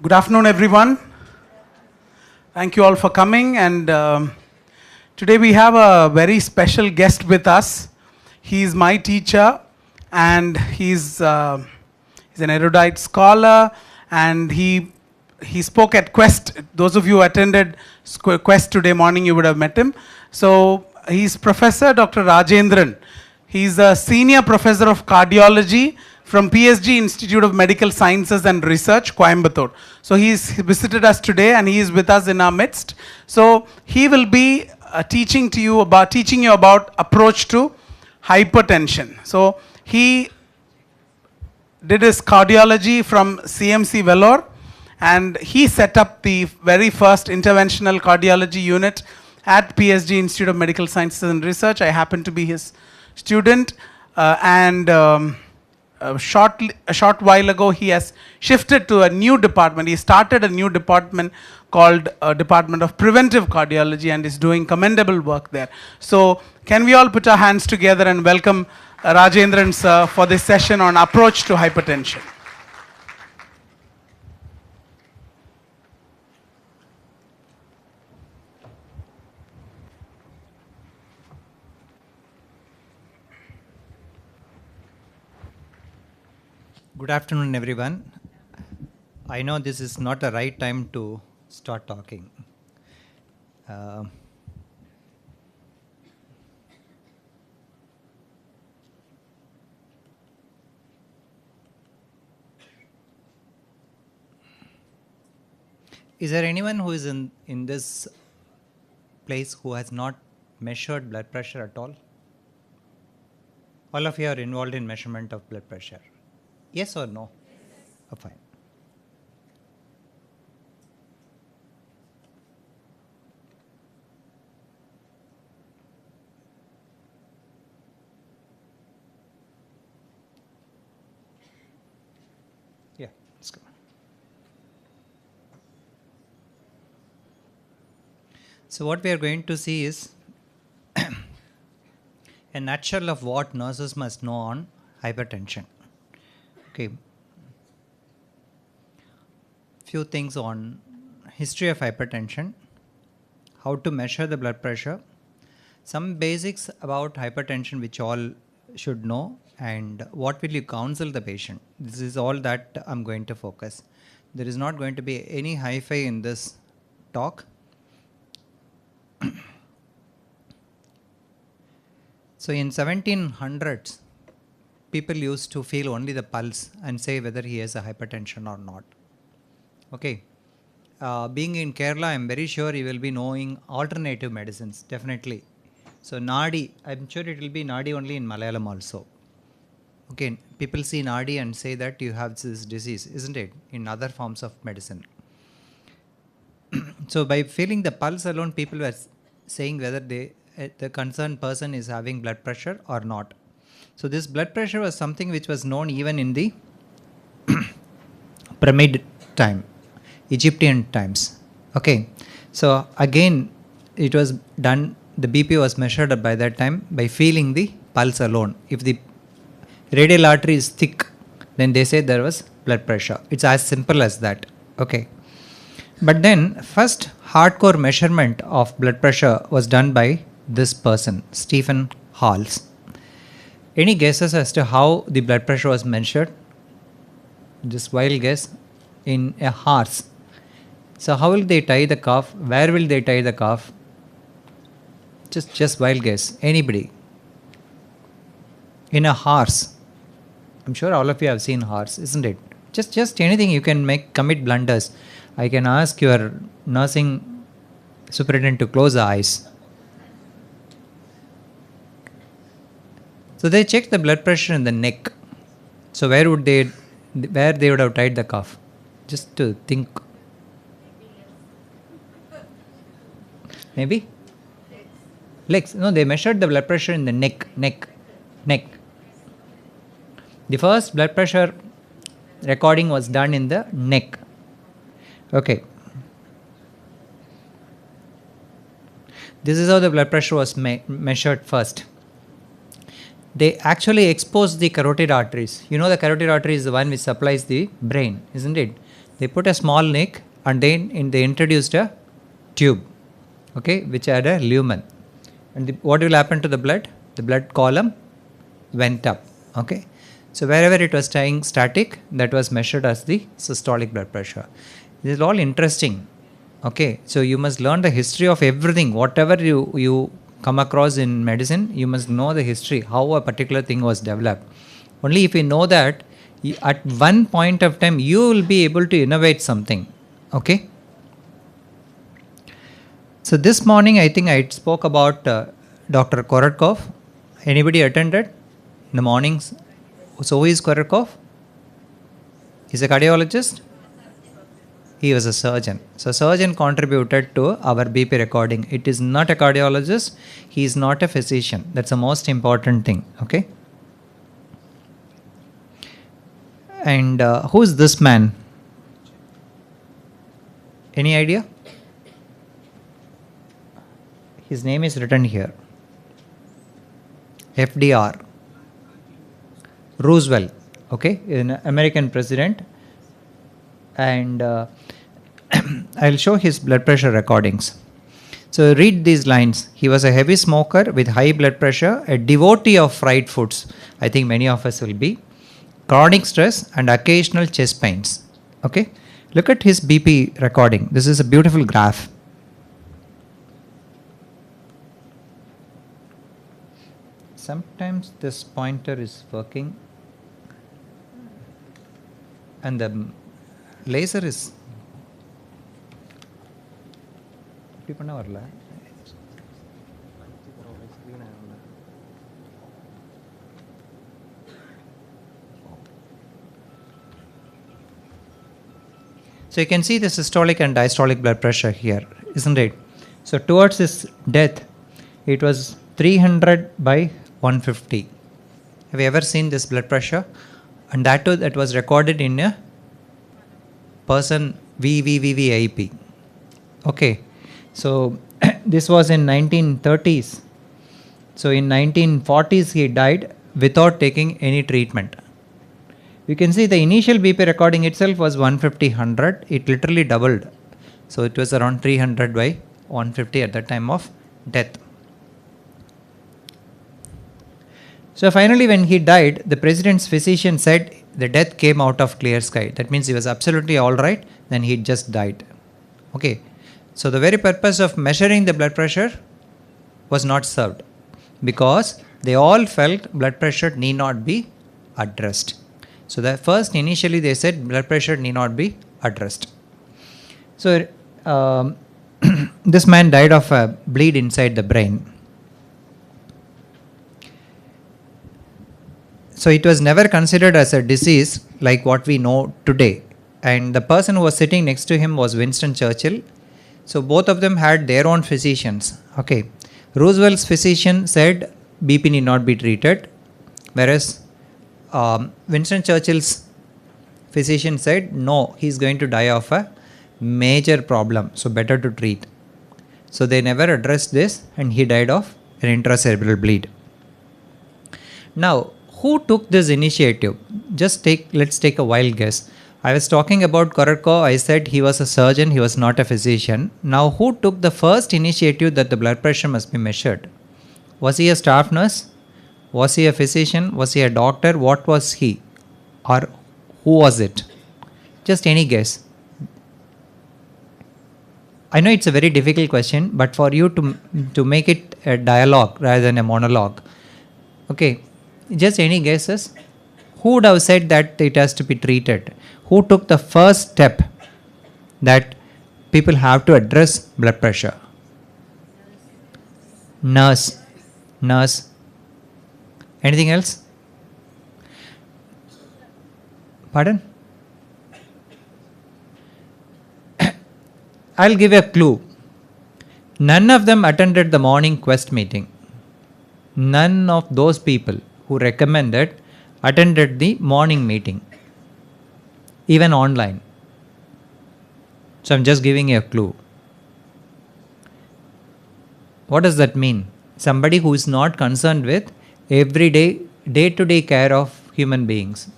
Good afternoon, everyone. Thank you all for coming. And today we have a very special guest with us. He's my teacher, and he's an erudite scholar, and he spoke at Quest. Those of you who attended Quest today morning, you would have met him. So he's Professor Dr. Rajendiran. He's a senior professor of cardiology from PSG Institute of Medical Sciences and Research, Coimbatore. So he's visited us today, and he is with us in our midst. So he will be teaching you about approach to hypertension. So he did his cardiology from CMC Vellore, and he set up the very first interventional cardiology unit at PSG Institute of Medical Sciences and Research. I happen to be his student, a short while ago he has shifted to a new department. He started a new department called Department of Preventive Cardiology and is doing commendable work there. So can we all put our hands together and welcome Rajendiran sir for this session on approach to hypertension. Good afternoon, everyone. I know this is not the right time to start talking. Is there anyone who is in this place who has not measured blood pressure at all? All of you are involved in measurement of blood pressure. Yes or no? Yes. Oh, fine. Yeah, let's go. So what we are going to see is a nutshell of what nurses must know on hypertension. Okay. Few things on history of hypertension, how to measure the blood pressure, some basics about hypertension which all should know, and what will you counsel the patient. This is all that I'm going to focus. There is not going to be any hi-fi in this talk. So in 1700s, people used to feel only the pulse and say whether he has a hypertension or not. Okay. Being in Kerala, I'm very sure you will be knowing alternative medicines, definitely. So Nadi, I'm sure it will be Nadi only in Malayalam also. Okay, people see Nadi and say that you have this disease, isn't it? In other forms of medicine. So by feeling the pulse alone, people were saying whether the concerned person is having blood pressure or not. So this blood pressure was something which was known even in the pyramid time, Egyptian times. Okay. So again, it was done, the BP was measured by that time by feeling the pulse alone. If the radial artery is thick, then they say there was blood pressure. It's as simple as that. Okay. But then first hardcore measurement of blood pressure was done by this person, Stephen Halls. Any guesses as to how the blood pressure was measured? Just wild guess. In a horse. So how will they tie the calf? Where will they tie the calf? Just wild guess. Anybody? In a horse. I'm sure all of you have seen horse, isn't it? Just anything you can commit blunders. I can ask your nursing superintendent to close the eyes. So they check the blood pressure in the neck. So where they would have tied the calf? Just to think. Maybe? Legs. No, they measured the blood pressure in the neck. The first blood pressure recording was done in the neck. Okay. This is how the blood pressure was measured first. They actually exposed the carotid arteries. You know the carotid artery is the one which supplies the brain, isn't it? They put a small nick and then they introduced a tube, okay, which had a lumen. And what will happen to the blood? The blood column went up, okay. So wherever it was staying static, that was measured as the systolic blood pressure. This is all interesting, okay. So you must learn the history of everything. Whatever you come across in medicine, you must know the history, how a particular thing was developed. Only if you know that, at one point of time, you will be able to innovate something, okay. So this morning, I think I spoke about Dr. Korotkov. Anybody attended in the mornings? So who is Korotkov? He's a cardiologist. He was a surgeon. So surgeon contributed to our BP recording. It is not a cardiologist. He is not a physician. That's the most important thing, okay. And who is this man? Any idea? His name is written here. FDR. Roosevelt, okay, an American president. And I'll show his blood pressure recordings. So read these lines. He was a heavy smoker with high blood pressure, a devotee of fried foods. I think many of us will be. Chronic stress and occasional chest pains. Okay, look at his BP recording. This is a beautiful graph. Sometimes this pointer is working and the laser is so you can see the systolic and diastolic blood pressure here, isn't it? So towards his death, it was 300 by 150. Have you ever seen this blood pressure? And that too, that was recorded in a person VVVVIP. Okay, so this was in 1930s. So in 1940s he died without taking any treatment. You can see the initial BP recording itself was 150/100. It literally doubled. So it was around 300 by 150 at the time of death. So finally when he died, the president's physician said the death came out of clear sky. That means he was absolutely all right, then he just died. Okay. So the very purpose of measuring the blood pressure was not served, because they all felt blood pressure need not be addressed. So the first initially they said blood pressure need not be addressed. So this man died of a bleed inside the brain. So it was never considered as a disease like what we know today. And the person who was sitting next to him was Winston Churchill. So both of them had their own physicians. Okay. Roosevelt's physician said BP need not be treated, whereas Winston Churchill's physician said no, he's going to die of a major problem, so better to treat. So they never addressed this and he died of an intracerebral bleed. Now, who took this initiative? Let's take a wild guess. I was talking about Korotkov. I said he was a surgeon, he was not a physician. Now, who took the first initiative that the blood pressure must be measured? Was he a staff nurse? Was he a physician? Was he a doctor? What was he? Or who was it? Just any guess. I know it's a very difficult question, but for you to make it a dialogue rather than a monologue. Okay, just any guesses? Who would have said that it has to be treated? Who took the first step that people have to address blood pressure? Nurse. Anything else? Pardon? I'll give a clue. None of them attended the morning quest meeting. None of those people who recommended attended the morning meeting, even online. So I'm just giving you a clue. What does that mean? Somebody who is not concerned with everyday, day-to-day care of human beings,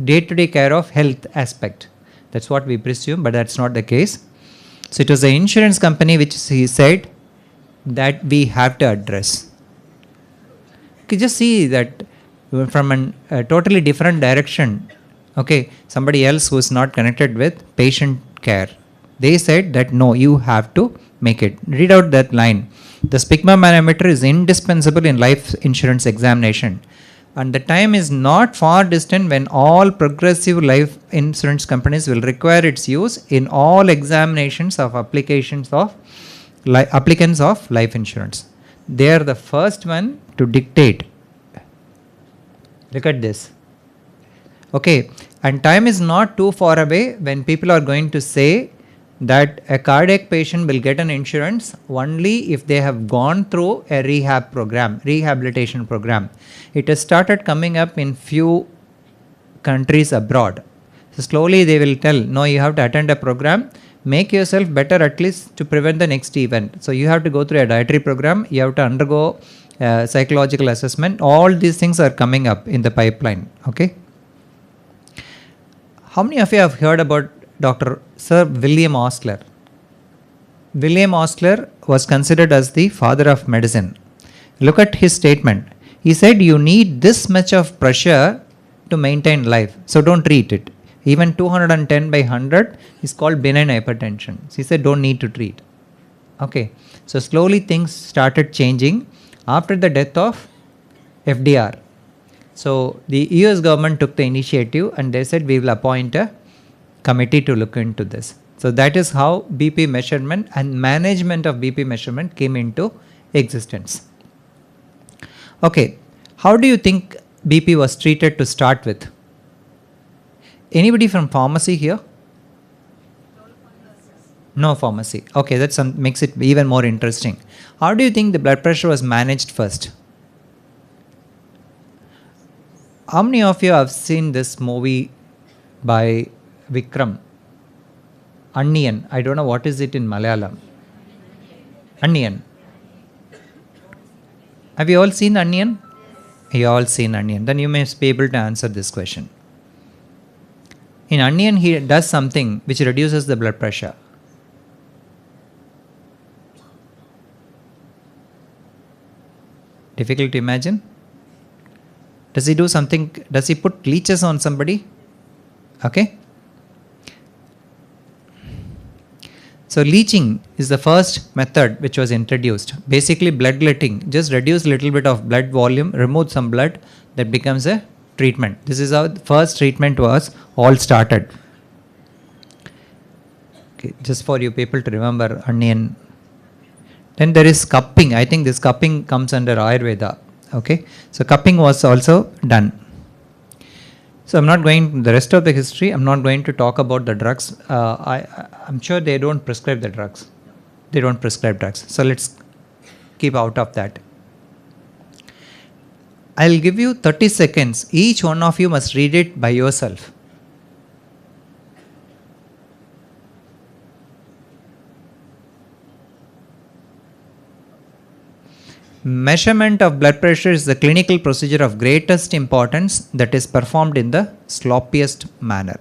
day-to-day care of health aspect. That's what we presume, but that's not the case. So it was the insurance company which he said that we have to address. You can just see that from a totally different direction. Okay, somebody else who is not connected with patient care. They said that no, you have to make it. Read out that line. The stigma manometer is indispensable in life insurance examination. And the time is not far distant when all progressive life insurance companies will require its use in all examinations of applicants of life insurance. They are the first one to dictate. Look at this. Okay, and time is not too far away when people are going to say that a cardiac patient will get an insurance only if they have gone through a rehabilitation program. It has started coming up in few countries abroad. So slowly they will tell, no, you have to attend a program, make yourself better at least to prevent the next event. So you have to go through a dietary program, you have to undergo psychological assessment. All these things are coming up in the pipeline. Okay. How many of you have heard about Dr. Sir William Osler? William Osler was considered as the father of medicine. Look at his statement. He said you need this much of pressure to maintain life. So don't treat it. Even 210 by 100 is called benign hypertension. So he said don't need to treat. Okay. So slowly things started changing after the death of FDR. So the US government took the initiative and they said we will appoint a committee to look into this. So that is how BP measurement and management of BP measurement came into existence. Okay, how do you think BP was treated to start with? Anybody from pharmacy here? No pharmacy. Okay, that makes it even more interesting. How do you think the blood pressure was managed first? How many of you have seen this movie by Vikram? Onion. I don't know what is it in Malayalam. Onion. Have you all seen Onion? You all seen Onion. Then you may be able to answer this question. In Onion, he does something which reduces the blood pressure. Difficult to imagine? Does he do something? Does he put leeches on somebody? Okay. So leeching is the first method which was introduced. Basically bloodletting. Just reduce little bit of blood volume, remove some blood, that becomes a treatment. This is how the first treatment was all started. Okay, just for you people to remember Onion. Then there is cupping. I think this cupping comes under Ayurveda. Okay, so cupping was also done. So I'm not going the rest of the history. I'm not going to talk about the drugs. I'm sure they don't prescribe the drugs. They don't prescribe drugs. So let's keep out of that. I'll give you 30 seconds. Each one of you must read it by yourself. Measurement of blood pressure is the clinical procedure of greatest importance that is performed in the sloppiest manner.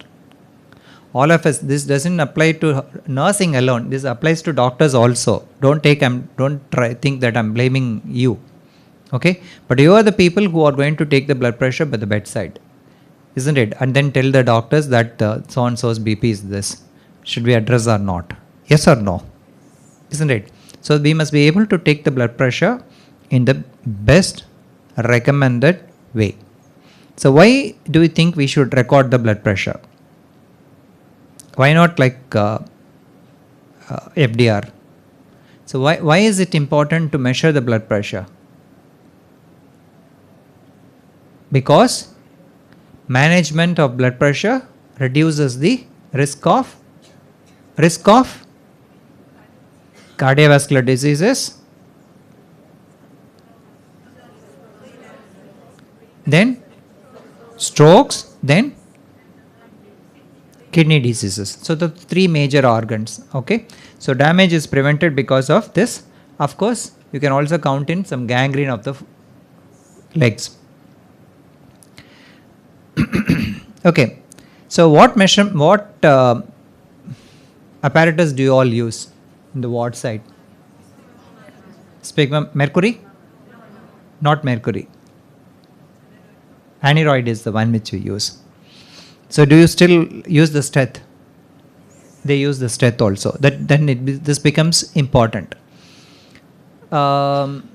All of us, this doesn't apply to nursing alone. This applies to doctors also. Don't think that I'm blaming you. Okay, but you are the people who are going to take the blood pressure by the bedside, isn't it? And then tell the doctors that so and so's BP is this. Should we address or not? Yes or no? Isn't it? So we must be able to take the blood pressure in the best recommended way. So why do you think we should record the blood pressure? Why not like FDR? So why is it important to measure the blood pressure? Because management of blood pressure reduces the risk of cardiovascular diseases, then strokes, then kidney diseases. So the three major organs. Okay, so damage is prevented because of this. Of course, you can also count in some gangrene of the legs. Okay, So what apparatus do you all use in the ward side? Mercury? Not mercury. Aneroid is the one which we use. So do you still use the steth? They use the steth also. This becomes important. Can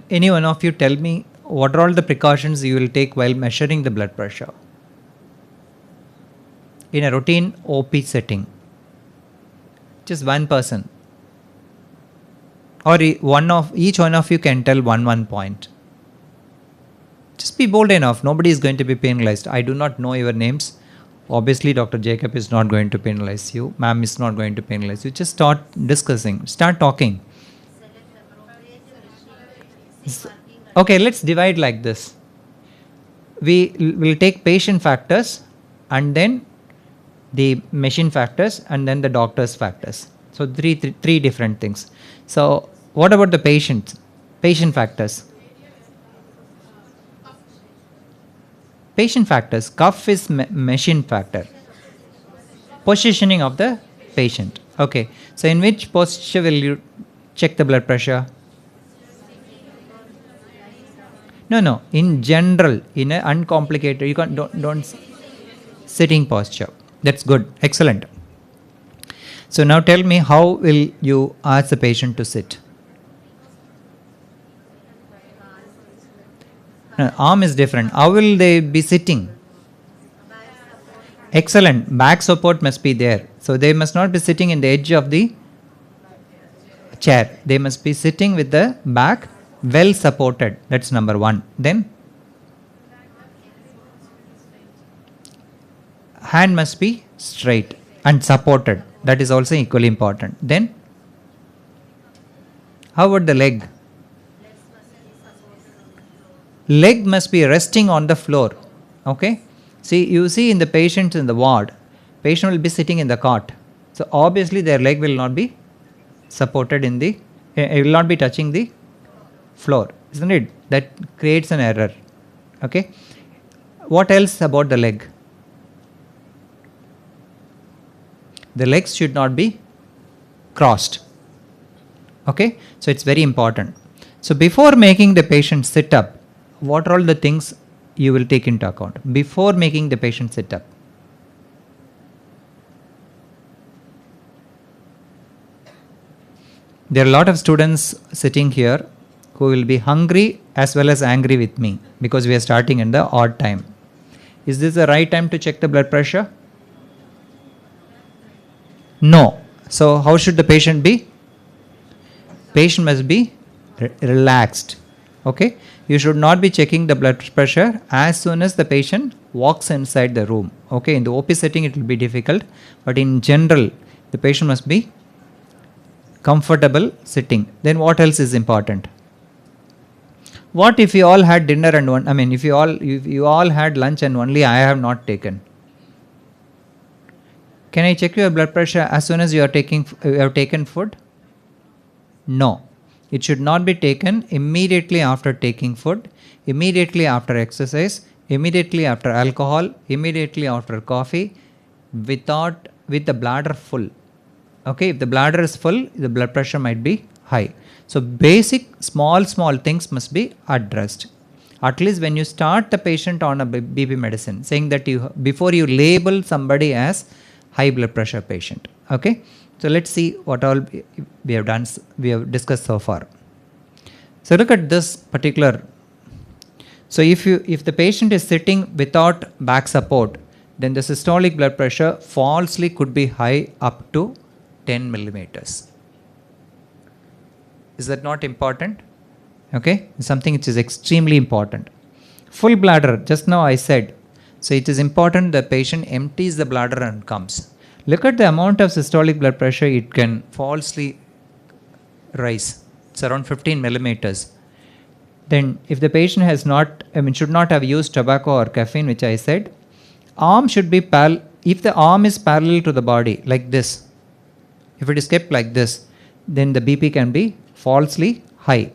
any one of you tell me what are all the precautions you will take while measuring the blood pressure in a routine OP setting? Just one person, or each one of you can tell one point. Just be bold enough. Nobody is going to be penalized. I do not know your names. Obviously, Dr. Jacob is not going to penalize you. Ma'am is not going to penalize you. Just start discussing. Start talking. Okay, let's divide like this. We will take patient factors and then the machine factors and then the doctor's factors. So three different things. So what about the patient factors? Patient factors. Cuff is machine factor. Positioning of the patient. Okay. So in which posture will you check the blood pressure? No. In general, in an uncomplicated, you can't don't sitting posture. That's good. Excellent. So now tell me, how will you ask the patient to sit? No, arm is different. How will they be sitting? Excellent. Back support must be there. So they must not be sitting in the edge of the chair. They must be sitting with the back well supported. That's number one. Then hand must be straight and supported. That is also equally important. Then how about the leg? Leg must be resting on the floor. Okay. You see in the patients in the ward, patient will be sitting in the cot. So obviously their leg will not be supported it will not be touching the floor, isn't it? That creates an error. Okay. What else about the leg? The legs should not be crossed. Okay. So it's very important. So before making the patient sit up, what are all the things you will take into account before making the patient sit up? There are a lot of students sitting here who will be hungry as well as angry with me because we are starting in the odd time. Is this the right time to check the blood pressure? No. So how should the patient be? Patient must be relaxed. Okay. You should not be checking the blood pressure as soon as the patient walks inside the room. Okay. In the OP setting it will be difficult, but in general the patient must be comfortable sitting. Then what else is important? What if you all had dinner and if you all had lunch and only I have not taken? Can I check your blood pressure as soon as you have taken food? No. It should not be taken immediately after taking food, immediately after exercise, immediately after alcohol, immediately after coffee, with the bladder full. Okay, if the bladder is full, the blood pressure might be high. So basic small things must be addressed. At least when you start the patient on a BP medicine, saying that before you label somebody as high blood pressure patient. Okay. So let's see what all we have discussed so far. So look at this particular. So if the patient is sitting without back support, then the systolic blood pressure falsely could be high up to 10 millimeters. Is that not important? Okay, something which is extremely important. Full bladder, just now I said. So it is important the patient empties the bladder and comes. Look at the amount of systolic blood pressure it can falsely rise. It's around 15 millimeters. Then if the patient has should not have used tobacco or caffeine, which I said, arm should be if the arm is parallel to the body like this, if it is kept like this, then the BP can be falsely high.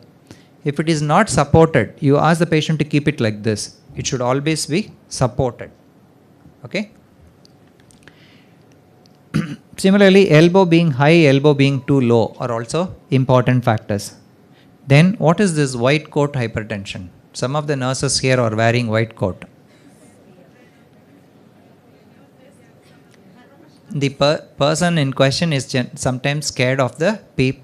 If it is not supported, you ask the patient to keep it like this. It should always be supported. Okay. Similarly, elbow being high, elbow being too low are also important factors. Then what is this white coat hypertension? Some of the nurses here are wearing white coat. The person in question is sometimes scared of the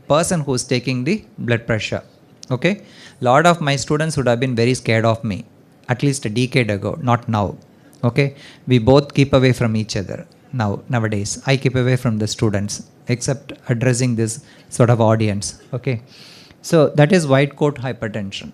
person who is taking the blood pressure. Okay, lot of my students would have been very scared of me at least a decade ago, not now. Okay, we both keep away from each other nowadays. I keep away from the students except addressing this sort of audience. Okay, so that is white coat hypertension.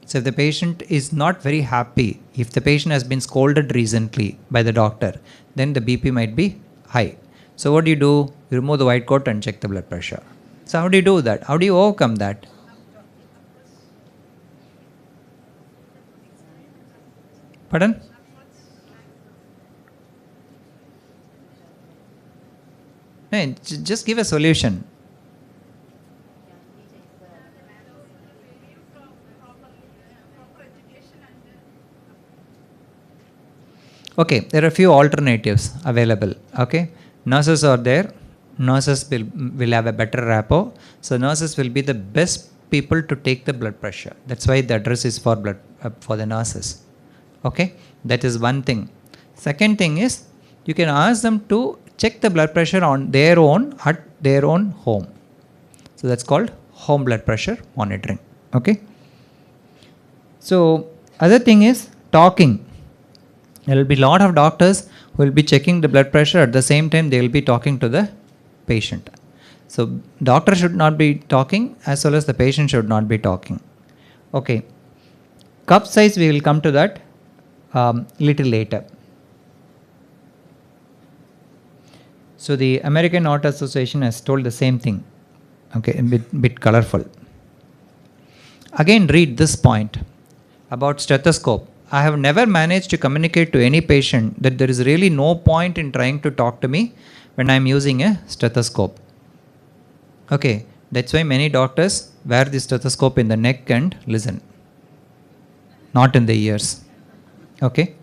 So if the patient is not very happy, if the patient has been scolded recently by the doctor, then the BP might be high. So what do? You remove the white coat and check the blood pressure. So how do you do that? How do you overcome that? Pardon? No, just give a solution. Okay, there are a few alternatives available. Okay, nurses are there. Nurses will have a better rapport. So nurses will be the best people to take the blood pressure. That's why the address is for for the nurses. Okay, that is one thing. Second thing is you can ask them to check the blood pressure on their own at their own home. So that's called home blood pressure monitoring. Okay. So other thing is talking. There will be a lot of doctors who will be checking the blood pressure at the same time they will be talking to the patient. So doctor should not be talking as well as the patient should not be talking. Okay. Cup size, we will come to that little later. So the American Heart Association has told the same thing. Okay, a bit colorful. Again, read this point about stethoscope. I have never managed to communicate to any patient that there is really no point in trying to talk to me when I am using a stethoscope. Okay, that's why many doctors wear the stethoscope in the neck and listen, not in the ears. Okay.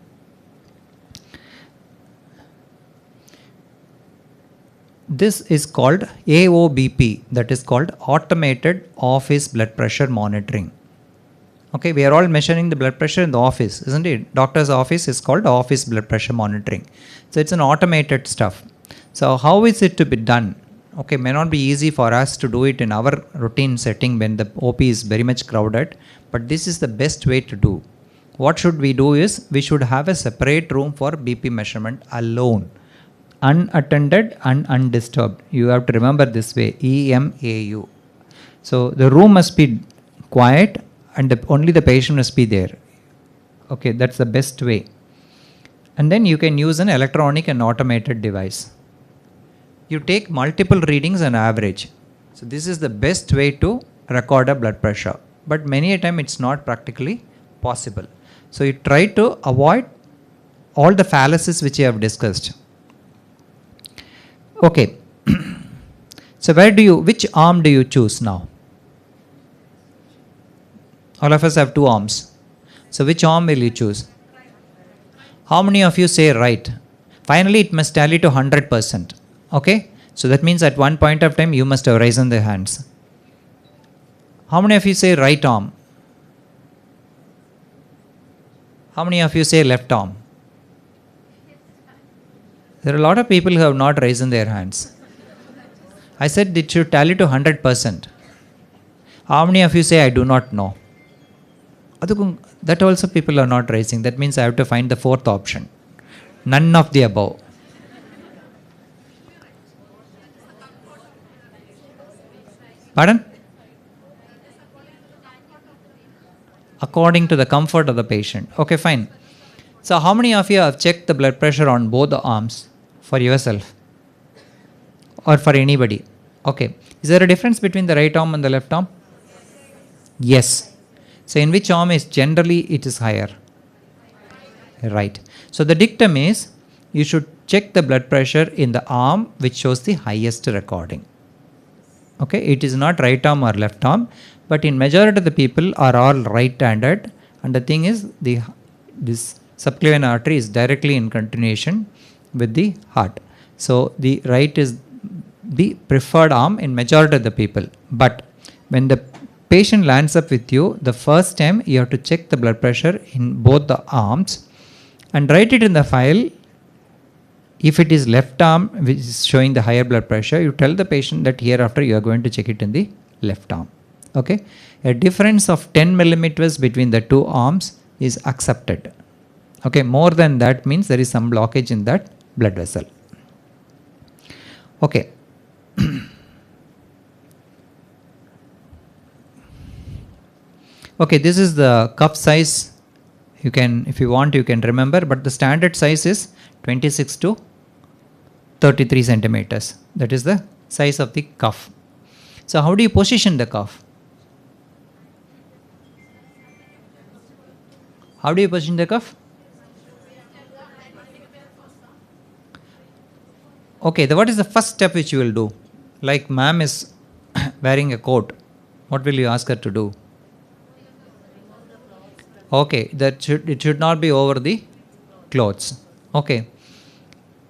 This is called AOBP, that is called Automated Office Blood Pressure Monitoring. Okay, we are all measuring the blood pressure in the office, isn't it? Doctor's office is called office blood pressure monitoring. So it's an automated stuff. So how is it to be done? Okay, may not be easy for us to do it in our routine setting when the OP is very much crowded, but this is the best way to do. What should we do is, we should have a separate room for BP measurement alone, unattended and undisturbed. You have to remember this way, EMAU. So the room must be quiet and only the patient must be there. Okay, that's the best way. And then you can use an electronic and automated device. You take multiple readings and average. So this is the best way to record a blood pressure. But many a time it's not practically possible. So you try to avoid all the fallacies which you have discussed. Okay. So which arm do you choose now? All of us have two arms. So which arm will you choose? How many of you say right? Finally, it must tally to 100%. Okay? So that means at one point of time, you must have raised the hands. How many of you say right arm? How many of you say left arm? There are a lot of people who have not raised their hands. I said it should tally to 100%. How many of you say I do not know? That also people are not raising. That means I have to find the fourth option. None of the above. Pardon? According to the comfort of the patient. Okay, fine. So how many of you have checked the blood pressure on both the arms for yourself or for anybody? Okay. Is there a difference between the right arm and the left arm? Yes. So in which arm is generally it is higher? Right. So the dictum is you should check the blood pressure in the arm which shows the highest recording. Okay. It is not right arm or left arm, but in majority of the people are all right-handed, and the thing is this subclavian artery is directly in continuation with the heart. So the right is the preferred arm in majority of the people. But when the patient lands up with you, the first time you have to check the blood pressure in both the arms and write it in the file. If it is left arm which is showing the higher blood pressure, you tell the patient that hereafter you are going to check it in the left arm. Okay, a difference of 10 millimeters between the two arms is accepted. Okay, more than that means there is some blockage in that blood vessel. Okay. Okay, this is the cuff size. You can, if you want, you can remember, but the standard size is 26 to 33 centimeters. That is the size of the cuff. So how do you position the cuff? How do you position the cuff? Okay, what is the first step which you will do? Like ma'am is wearing a coat. What will you ask her to do? Okay, it should not be over the clothes. Okay.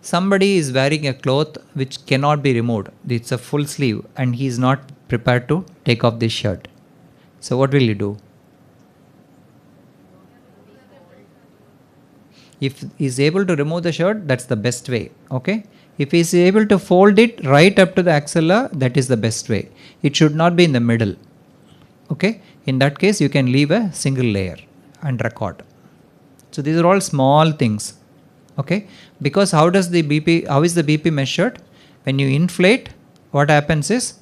Somebody is wearing a cloth which cannot be removed. It's a full sleeve and he is not prepared to take off this shirt. So what will you do? If he is able to remove the shirt, that's the best way. Okay. If he is able to fold it right up to the axilla, that is the best way. It should not be in the middle. Okay. In that case, you can leave a single layer and record. So these are all small things. Okay. Because how is the BP measured? When you inflate, what happens is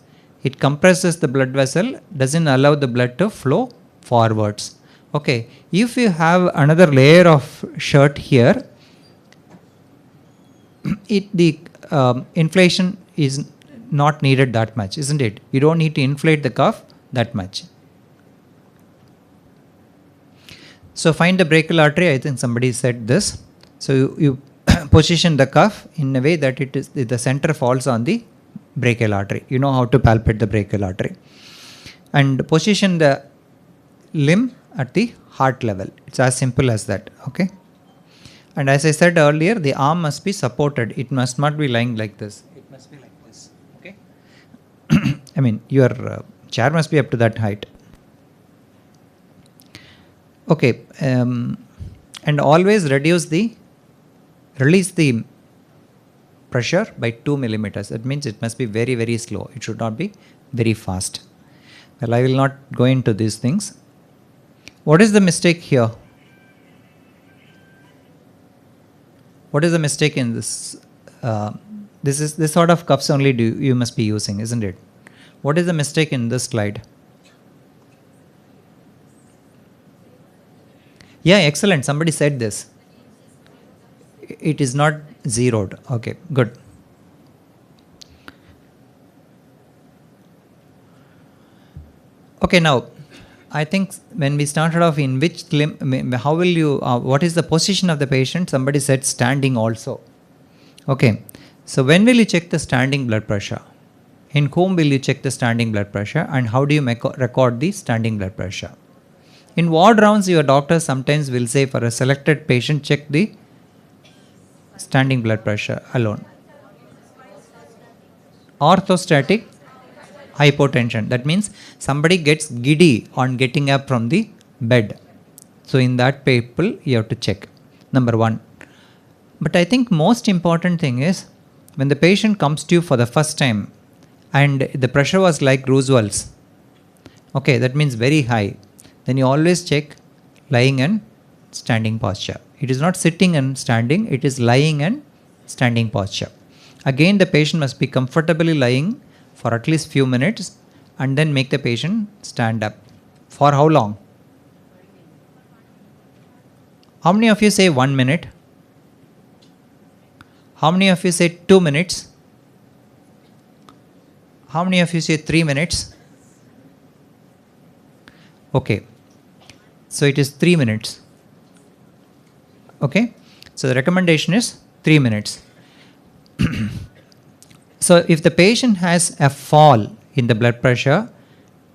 it compresses the blood vessel, doesn't allow the blood to flow forwards. Okay. If you have another layer of shirt here, the inflation is not needed that much, isn't it? You don't need to inflate the cuff that much. So find the brachial artery. I think somebody said this. So you position the cuff in a way that the center falls on the brachial artery. You know how to palpate the brachial artery. And position the limb at the heart level. It's as simple as that. Okay. And as I said earlier, the arm must be supported. It must not be lying like this. It must be like this. Okay. I mean, your chair must be up to that height. Okay. And always release the pressure by 2 millimeters. That means it must be very, very slow. It should not be very fast. Well, I will not go into these things. What is the mistake here? What is the mistake in this? This sort of cuffs only you must be using, isn't it? What is the mistake in this slide? Yeah, excellent. Somebody said this. It is not zeroed. Okay, good. Okay, now I think when we started off, in which limb, how will you, what is the position of the patient? Somebody said standing also. Okay, so when will you check the standing blood pressure? In whom will you check the standing blood pressure, and how do you record the standing blood pressure? In ward rounds, your doctor sometimes will say for a selected patient, check the standing blood pressure alone. Orthostatic hypotension. That means somebody gets giddy on getting up from the bed. So in that people, you have to check. Number one. But I think most important thing is when the patient comes to you for the first time and the pressure was like Roosevelt's. Okay, that means very high. Then you always check lying and standing posture. It is not sitting and standing, it is lying and standing posture. Again, the patient must be comfortably lying for at least few minutes and then make the patient stand up. For how long? How many of you say 1 minute? How many of you say 2 minutes? How many of you say 3 minutes? Okay. So it is 3 minutes. Okay. So the recommendation is 3 minutes. So if the patient has a fall in the blood pressure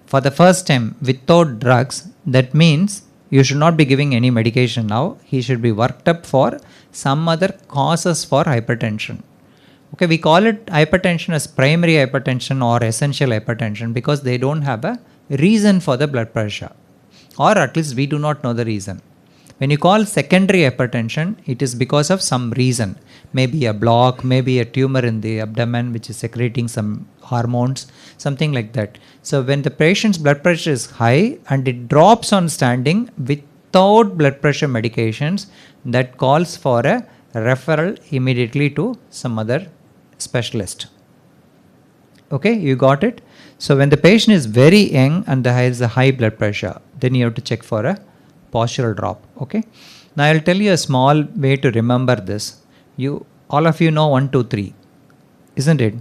for the first time without drugs, that means You should not be giving any medication now. He should be worked up for some other causes for hypertension. Okay, we call it hypertension as primary hypertension or essential hypertension because they don't have a reason for the blood pressure, or at least we do not know the reason. When you call secondary hypertension, it is because of some reason, maybe a block, maybe a tumor in the abdomen which is secreting some hormones, something like that. So when the patient's blood pressure is high and it drops on standing without blood pressure medications, that calls for a referral immediately to some other specialist. Okay, you got it? So when the patient is very young and has a high blood pressure, then you have to check for a postural drop. Okay, now I'll tell you a small way to remember this. All of you know 1, 2, 3, isn't it?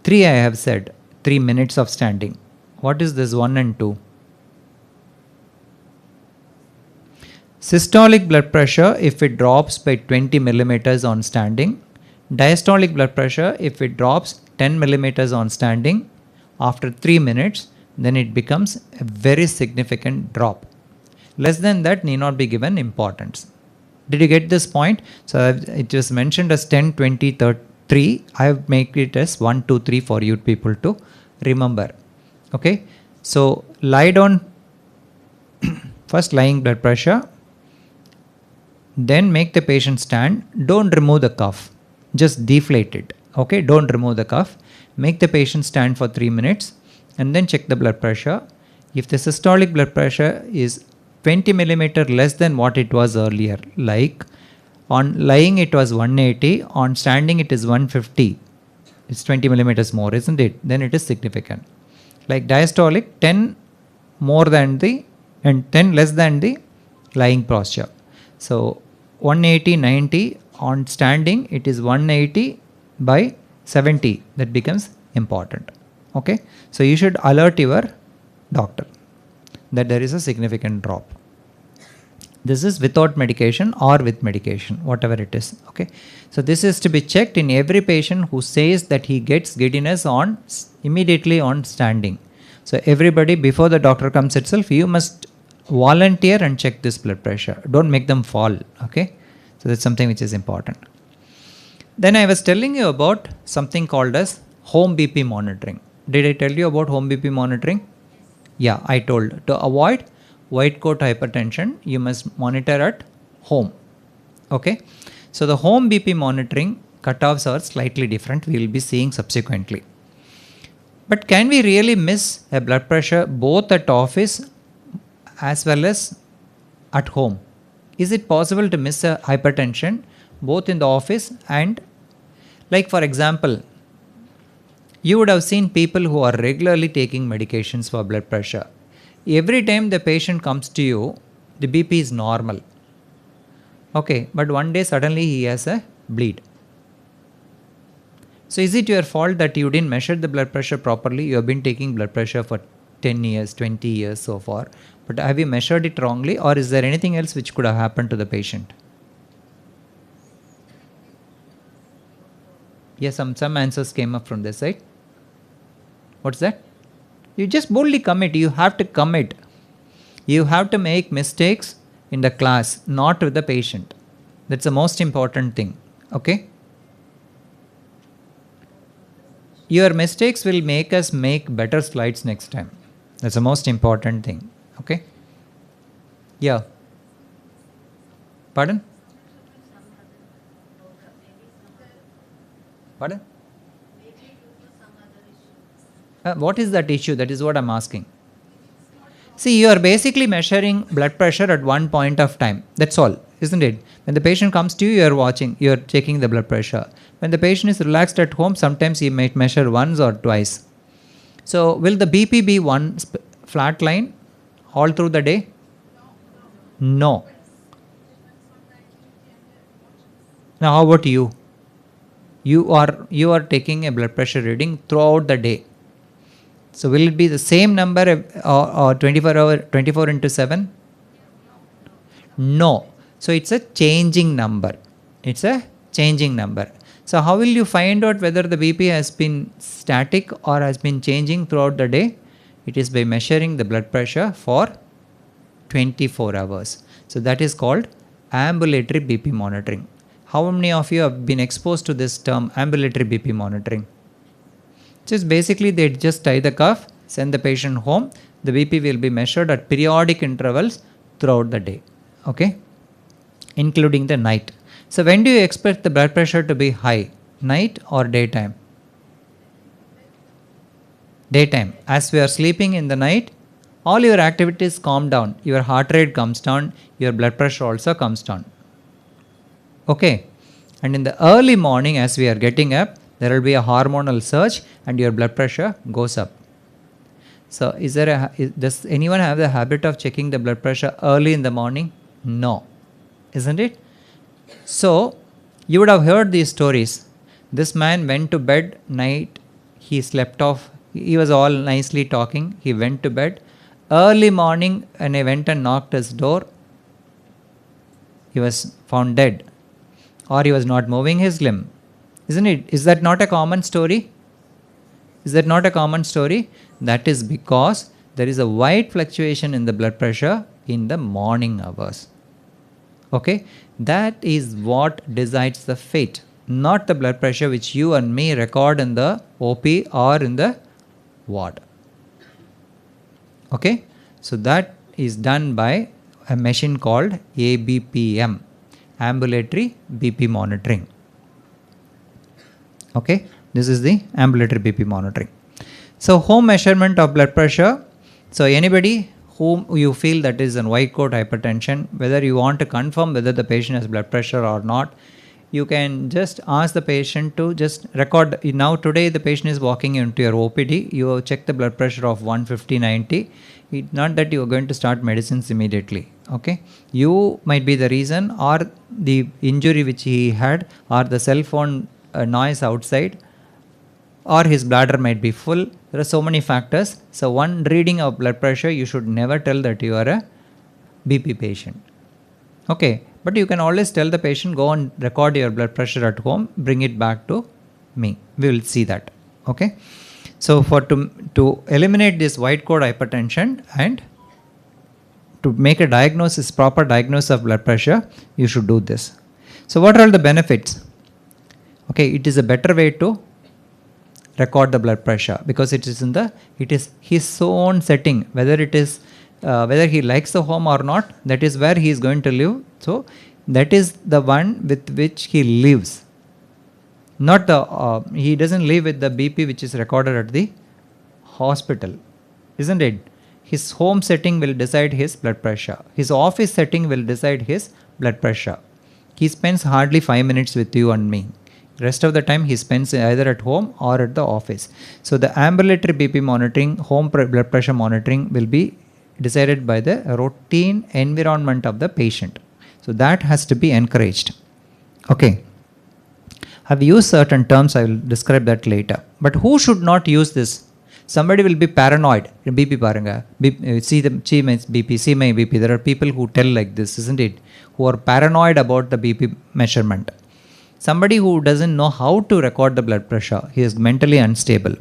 3 I have said, 3 minutes of standing. What is this 1 and 2? Systolic blood pressure if it drops by 20 millimeters on standing. Diastolic blood pressure if it drops 10 millimeters on standing after 3 minutes, then it becomes a very significant drop. Less than that need not be given importance. Did you get this point? So it was mentioned as 10, 20, 30, 3. I have made it as 1, 2, 3 for you people to remember. Okay. So lie down. First lying blood pressure. Then make the patient stand. Don't remove the cuff. Just deflate it. Okay. Don't remove the cuff. Make the patient stand for 3 minutes and then check the blood pressure. If the systolic blood pressure is 20 millimeter less than what it was earlier, like on lying it was 180, on standing it is 150, it's 20 millimeters more, isn't it? Then it is significant. Like diastolic, 10 more than the and 10 less than the lying posture. So 180, 90, on standing it is 180 by 70, that becomes important. Okay, so you should alert your doctor that there is a significant drop. This is without medication or with medication, whatever it is. Okay, so this is to be checked in every patient who says that he gets giddiness on immediately on standing. So everybody, before the doctor comes itself, you must volunteer and check this blood pressure. Don't make them fall. Okay, so that's something which is important. Then I was telling you about something called as home BP monitoring. Did I tell you about home BP monitoring? Yeah, I told. To avoid white coat hypertension, you must monitor at home. Okay. So the home BP monitoring cutoffs are slightly different. We will be seeing subsequently. But can we really miss a blood pressure both at office as well as at home? Is it possible to miss a hypertension both in the office and, like for example, you would have seen people who are regularly taking medications for blood pressure. Every time the patient comes to you, the BP is normal. Okay, but one day suddenly he has a bleed. So is it your fault that you didn't measure the blood pressure properly? You have been taking blood pressure for 10 years, 20 years so far. But have you measured it wrongly, or is there anything else which could have happened to the patient? Yes, some answers came up from this side. What's that? You just boldly commit. You have to commit. You have to make mistakes in the class, not with the patient. That's the most important thing. Okay? Your mistakes will make us make better slides next time. That's the most important thing. Okay? Yeah. Pardon? Pardon? What is that issue? That is what I'm asking. See, you are basically measuring blood pressure at one point of time. That's all, isn't it? When the patient comes to you, you are watching, you are checking the blood pressure. When the patient is relaxed at home, sometimes he might measure once or twice. So, will the BP be one flat line all through the day? No. Now, how about you? You are taking a blood pressure reading throughout the day. So will it be the same number or 24 into 7? No. So it's a changing number. It's a changing number. So how will you find out whether the BP has been static or has been changing throughout the day? It is by measuring the blood pressure for 24 hours. So that is called ambulatory BP monitoring. How many of you have been exposed to this term ambulatory BP monitoring? Just basically they just tie the cuff, send the patient home. The BP will be measured at periodic intervals throughout the day, okay, including the night. So when do you expect the blood pressure to be high, night or daytime? Daytime. As we are sleeping in the night, all your activities calm down, your heart rate comes down, your blood pressure also comes down, okay. And in the early morning, as we are getting up, there will be a hormonal surge and your blood pressure goes up. So does anyone have the habit of checking the blood pressure early in the morning? No, isn't it? So you would have heard these stories. This man went to bed night, he slept off, he was all nicely talking, he went to bed. Early morning when I went and knocked his door, he was found dead, or he was not moving his limb. Isn't it? Is that not a common story? Is that not a common story? That is because there is a wide fluctuation in the blood pressure in the morning hours. Okay, that is what decides the fate, not the blood pressure which you and me record in the OP or in the ward. Okay, so that is done by a machine called ABPM, ambulatory BP monitoring. Okay, this is the ambulatory BP monitoring. So home measurement of blood pressure. So anybody whom you feel that is in white coat hypertension, whether you want to confirm whether the patient has blood pressure or not, you can just ask the patient to just record. Now today the patient is walking into your OPD, you check the blood pressure of 150/90. It's not that you are going to start medicines immediately. Okay, you might be the reason, or the injury which he had, or the cell phone noise outside, or his bladder might be full. There are so many factors. So one reading of blood pressure, you should never tell that you are a BP patient. Okay, but you can always tell the patient, go and record your blood pressure at home, bring it back to me. We will see that. Okay, so to eliminate this white coat hypertension and to make a diagnosis, proper diagnosis of blood pressure, you should do this. So what are all the benefits? Okay, it is a better way to record the blood pressure because it is his own setting, whether it is whether he likes the home or not, that is where he is going to live. So that is the one with which he lives, not the he doesn't live with the BP which is recorded at the hospital, isn't it? His home setting will decide his blood pressure, his office setting will decide his blood pressure. He spends hardly 5 minutes with you and me. Rest of the time he spends either at home or at the office. So the ambulatory BP monitoring, home blood pressure monitoring will be decided by the routine environment of the patient. So that has to be encouraged. Okay. I've used certain terms, I will describe that later. But who should not use this? Somebody will be paranoid. BP paranga, see my BP, see my BP. There are people who tell like this, isn't it? Who are paranoid about the BP measurement. Somebody who doesn't know how to record the blood pressure, he is mentally unstable.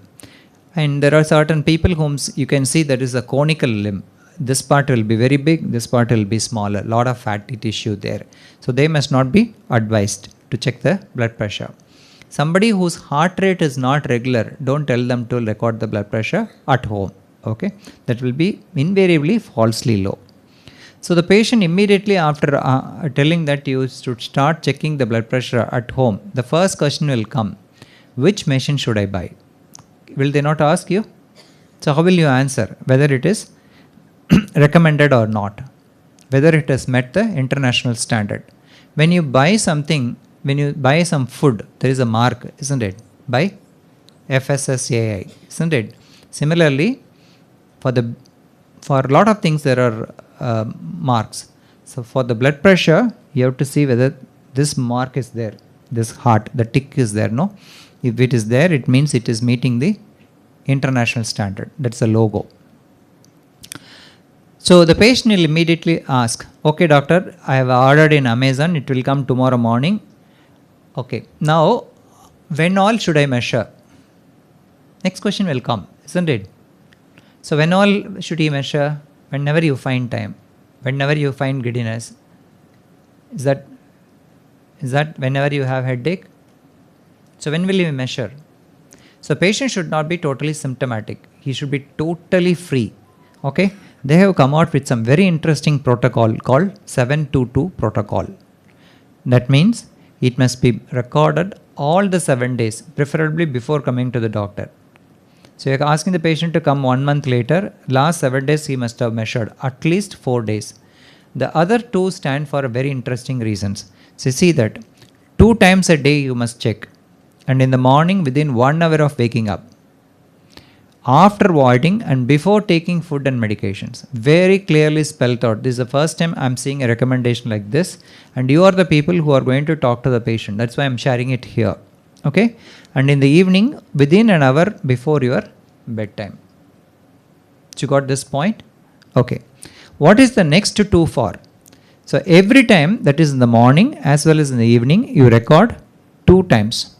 And there are certain people whom you can see there is a conical limb. This part will be very big, this part will be smaller, lot of fatty tissue there. So they must not be advised to check the blood pressure. Somebody whose heart rate is not regular, don't tell them to record the blood pressure at home. Okay, that will be invariably falsely low. So the patient immediately after telling that you should start checking the blood pressure at home, the first question will come, which machine should I buy? Will they not ask you? So how will you answer? Whether it is recommended or not, whether it has met the international standard. When you buy something, when you buy some food, there is a mark, isn't it? By FSSAI, isn't it? Similarly, for a lot of things there are marks. So for the blood pressure, you have to see whether this mark is there, this heart, the tick is there, no? If it is there, it means it is meeting the international standard. That's a logo. So the patient will immediately ask, okay doctor, I have ordered in Amazon, it will come tomorrow morning. Okay, now when all should I measure? Next question will come, isn't it? So when all should he measure? Whenever you find time. whenever you find giddiness? Is that whenever you have headache? So when will you measure? So patient should not be totally symptomatic. He should be totally free. Okay? They have come out with some very interesting protocol called 722 protocol. That means it must be recorded all the 7 days, preferably before coming to the doctor. So you're asking the patient to come 1 month later, last 7 days he must have measured at least 4 days. The other 2 stand for very interesting reasons. So see that 2 times a day you must check, and in the morning within 1 hour of waking up, after voiding and before taking food and medications. Very clearly spelled out. This is the first time I'm seeing a recommendation like this, and you are the people who are going to talk to the patient. That's why I'm sharing it here. Okay? And in the evening within an hour before your bedtime. So you got this point? Okay. What is the next 2 for? So every time, that is in the morning as well as in the evening, you record 2 times,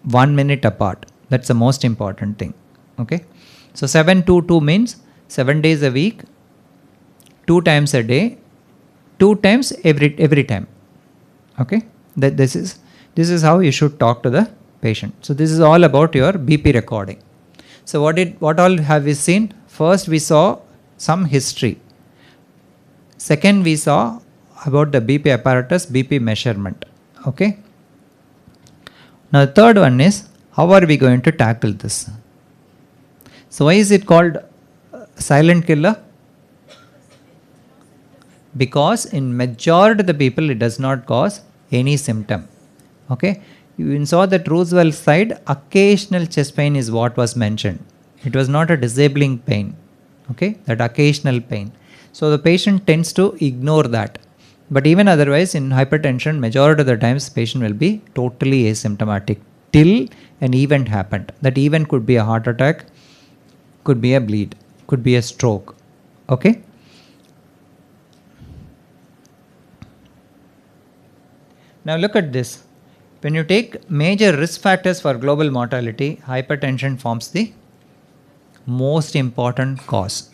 1 minute apart. That's the most important thing. Okay. So 722 means 7 days a week, 2 times a day, 2 times every time. Okay. This is how you should talk to the patient. So this is all about your BP recording. So what all have we seen? First we saw some history. Second we saw about the BP apparatus, BP measurement. Okay. Now the third one is, how are we going to tackle this? So why is it called silent killer? Because in majority of the people it does not cause any symptom. Okay. You saw that Roosevelt side, occasional chest pain is what was mentioned. It was not a disabling pain. Okay. That occasional pain. So the patient tends to ignore that. But even otherwise, in hypertension, majority of the times patient will be totally asymptomatic till an event happened. That event could be a heart attack, could be a bleed, could be a stroke. Okay. Now look at this. When you take major risk factors for global mortality, hypertension forms the most important cause.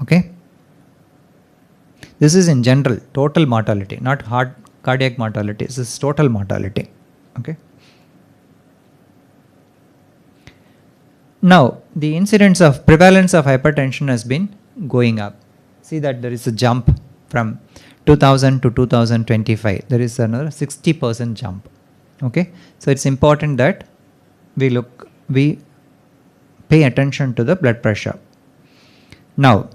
Okay. This is in general, total mortality, not cardiac mortality. This is total mortality. Okay. Now, the incidence of prevalence of hypertension has been going up. See that there is a jump from 2000 to 2025. There is another 60% jump. Okay. So it's important that we pay attention to the blood pressure. Now,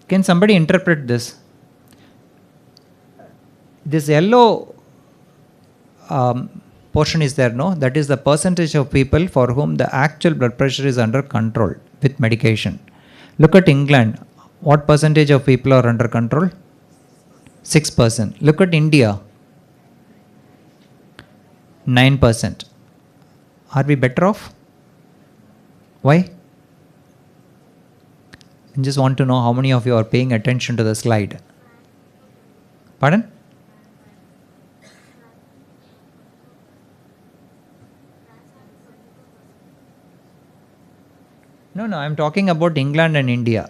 can somebody interpret this? This yellow portion is there, no? That is the percentage of people for whom the actual blood pressure is under control with medication. Look at England. What percentage of people are under control? 6%. Look at India. 9%. Are we better off? Why? I just want to know how many of you are paying attention to the slide. Pardon? No, I'm talking about England and India.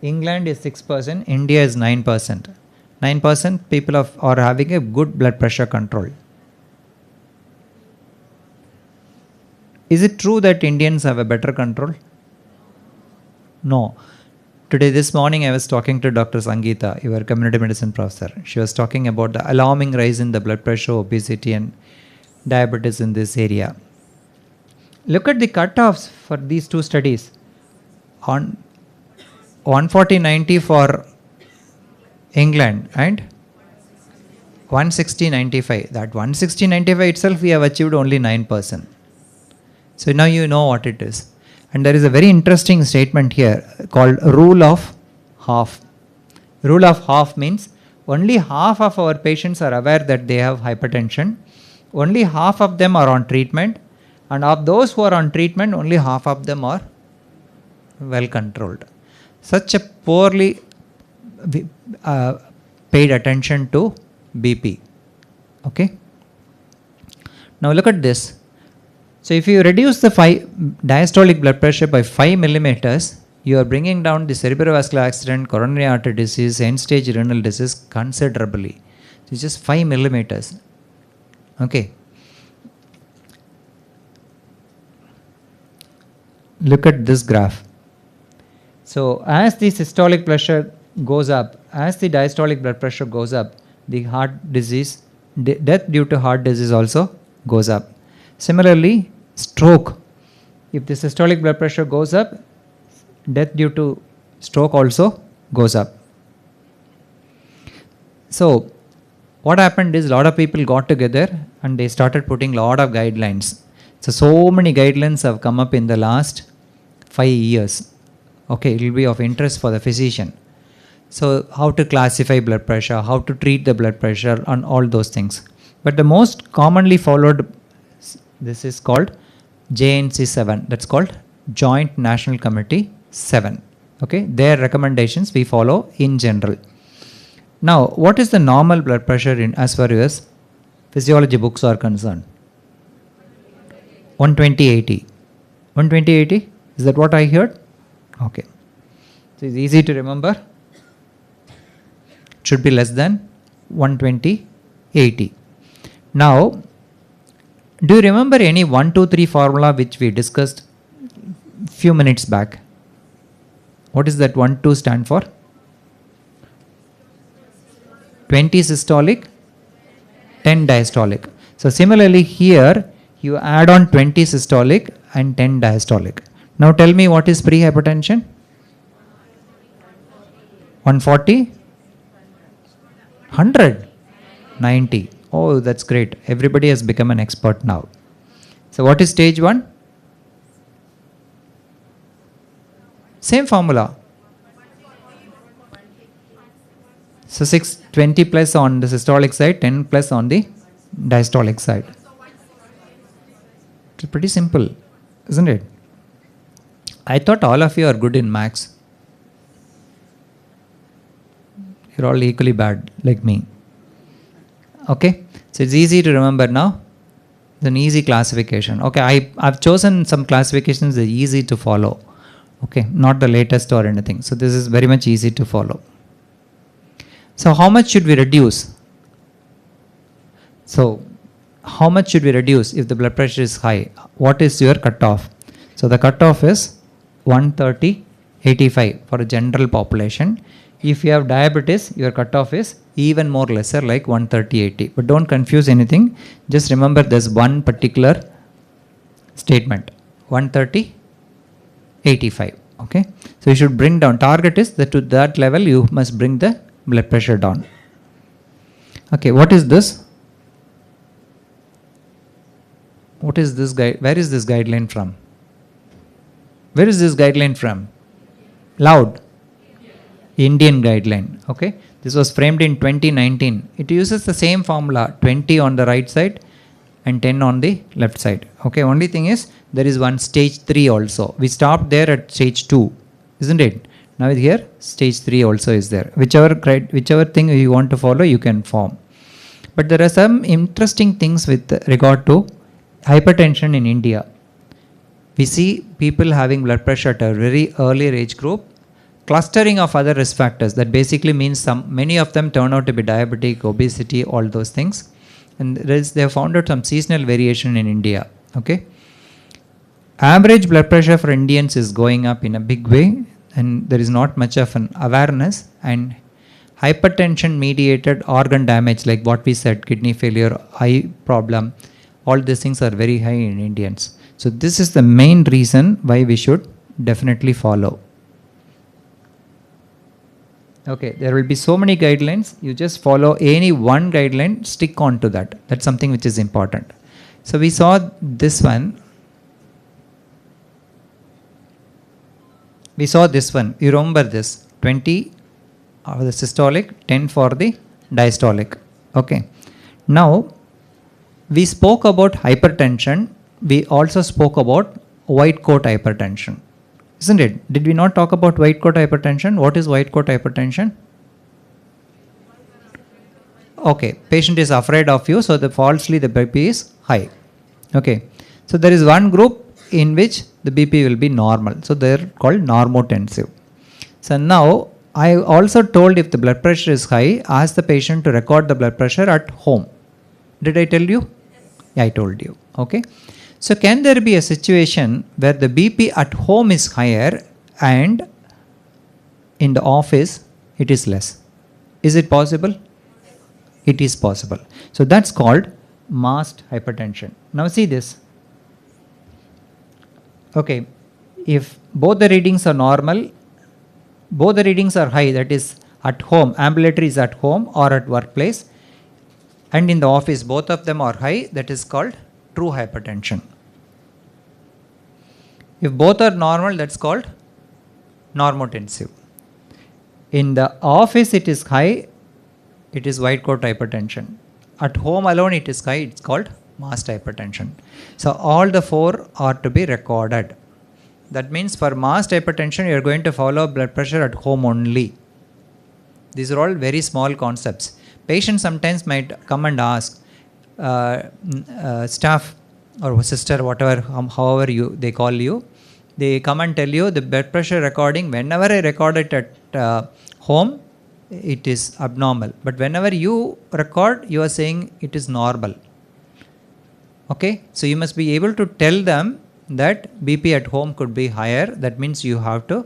England is 6%, India is 9%. 9% people are having a good blood pressure control. Is it true that Indians have a better control? No. Today, this morning, I was talking to Dr. Sangeeta, your community medicine professor. She was talking about the alarming rise in the blood pressure, obesity, and diabetes in this area. Look at the cutoffs for these 2 studies. On 140/90 for England and 160/95. That 160/95 itself, we have achieved only 9%. So now you know what it is. And there is a very interesting statement here called rule of half. Rule of half means only half of our patients are aware that they have hypertension. Only half of them are on treatment. And of those who are on treatment, only half of them are well controlled. Such a poorly paid attention to BP. Okay. Now look at this. So if you reduce the diastolic blood pressure by 5 millimeters, you are bringing down the cerebrovascular accident, coronary artery disease, end-stage renal disease considerably. It's just 5 millimeters. Okay. Look at this graph. So as the systolic pressure goes up, as the diastolic blood pressure goes up, the heart disease, death due to heart disease also goes up. Similarly, stroke. If the systolic blood pressure goes up, death due to stroke also goes up. So what happened is, a lot of people got together and they started putting a lot of guidelines. So many guidelines have come up in the last 5 years. Okay, it will be of interest for the physician. So how to classify blood pressure, how to treat the blood pressure, and all those things. But the most commonly followed, this is called JNC 7. That's called Joint National Committee 7. Okay, their recommendations we follow in general. Now, what is the normal blood pressure in as far as physiology books are concerned? 120/80. 120/80? Is that what I heard? Okay. So it's easy to remember. It should be less than 120/80. Now, do you remember any 1, 2, 3 formula which we discussed few minutes back? What is that 1, 2 stand for? 20 systolic, 10 diastolic. So similarly here, you add on 20 systolic and 10 diastolic. Now tell me, what is pre-hypertension? 140? 100? 90. Oh, that's great. Everybody has become an expert now. So what is stage 1? Same formula. So 620 plus on the systolic side, 10 plus on the diastolic side. It's pretty simple, isn't it? I thought all of you are good in maths. You're all equally bad like me. Okay, so it's easy to remember now. It's an easy classification. Okay, I've chosen some classifications that are easy to follow. Okay, not the latest or anything. So this is very much easy to follow. So how much should we reduce? So how much should we reduce if the blood pressure is high? What is your cutoff? So the cutoff is 130/85 for a general population. If you have diabetes, your cutoff is even more lesser, like 130/80. But don't confuse anything. Just remember this one particular statement, 130/85. Okay. So you should bring down. Target is that to that level you must bring the blood pressure down. Okay. What is this? What is this guide? Where is this guideline from? Where is this guideline from? Loud. Indian guideline. Okay. This was framed in 2019. It uses the same formula, 20 on the right side and 10 on the left side. Okay. Only thing is, there is one stage 3 also. We stopped there at stage 2, isn't it? Now here stage 3 also is there. Whichever thing you want to follow, you can form. But there are some interesting things with regard to hypertension in India. We see people having blood pressure at a very earlier age group, clustering of other risk factors. That basically means many of them turn out to be diabetic, obesity, all those things. And they have found out some seasonal variation in India. Okay. Average blood pressure for Indians is going up in a big way, and there is not much of an awareness. And hypertension mediated organ damage, like what we said, kidney failure, eye problem, all these things are very high in Indians. So this is the main reason why we should definitely follow. Okay, there will be so many guidelines. You just follow any one guideline, stick on to that. That's something which is important. So we saw this one. We saw this one. You remember this. 20 for the systolic, 10 for the diastolic. Okay. Now, we spoke about hypertension. We also spoke about white coat hypertension. Isn't it? Did we not talk about white coat hypertension? What is white coat hypertension? Okay, patient is afraid of you, so falsely the BP is high. Okay, so there is one group in which the BP will be normal. So they're called normotensive. So now I also told if the blood pressure is high, ask the patient to record the blood pressure at home. Did I tell you? Yeah, I told you. Okay. So can there be a situation where the BP at home is higher and in the office it is less? Is it possible? It is possible. So that's called masked hypertension. Now see this. Okay, if both the readings are normal, both the readings are high, that is at home, ambulatory is at home or at workplace, and in the office both of them are high, that is called true hypertension. If both are normal, that's called normotensive. In the office it is high, it is white coat hypertension. At home alone it is high, it's called masked hypertension. So all the four are to be recorded. That means for masked hypertension you are going to follow blood pressure at home only. These are all very small concepts. Patients sometimes might come and ask, staff or sister, whatever, however they call you, they come and tell you the blood pressure recording, whenever I record it at home, it is abnormal. But whenever you record, you are saying it is normal. Okay, so you must be able to tell them that BP at home could be higher. That means you have to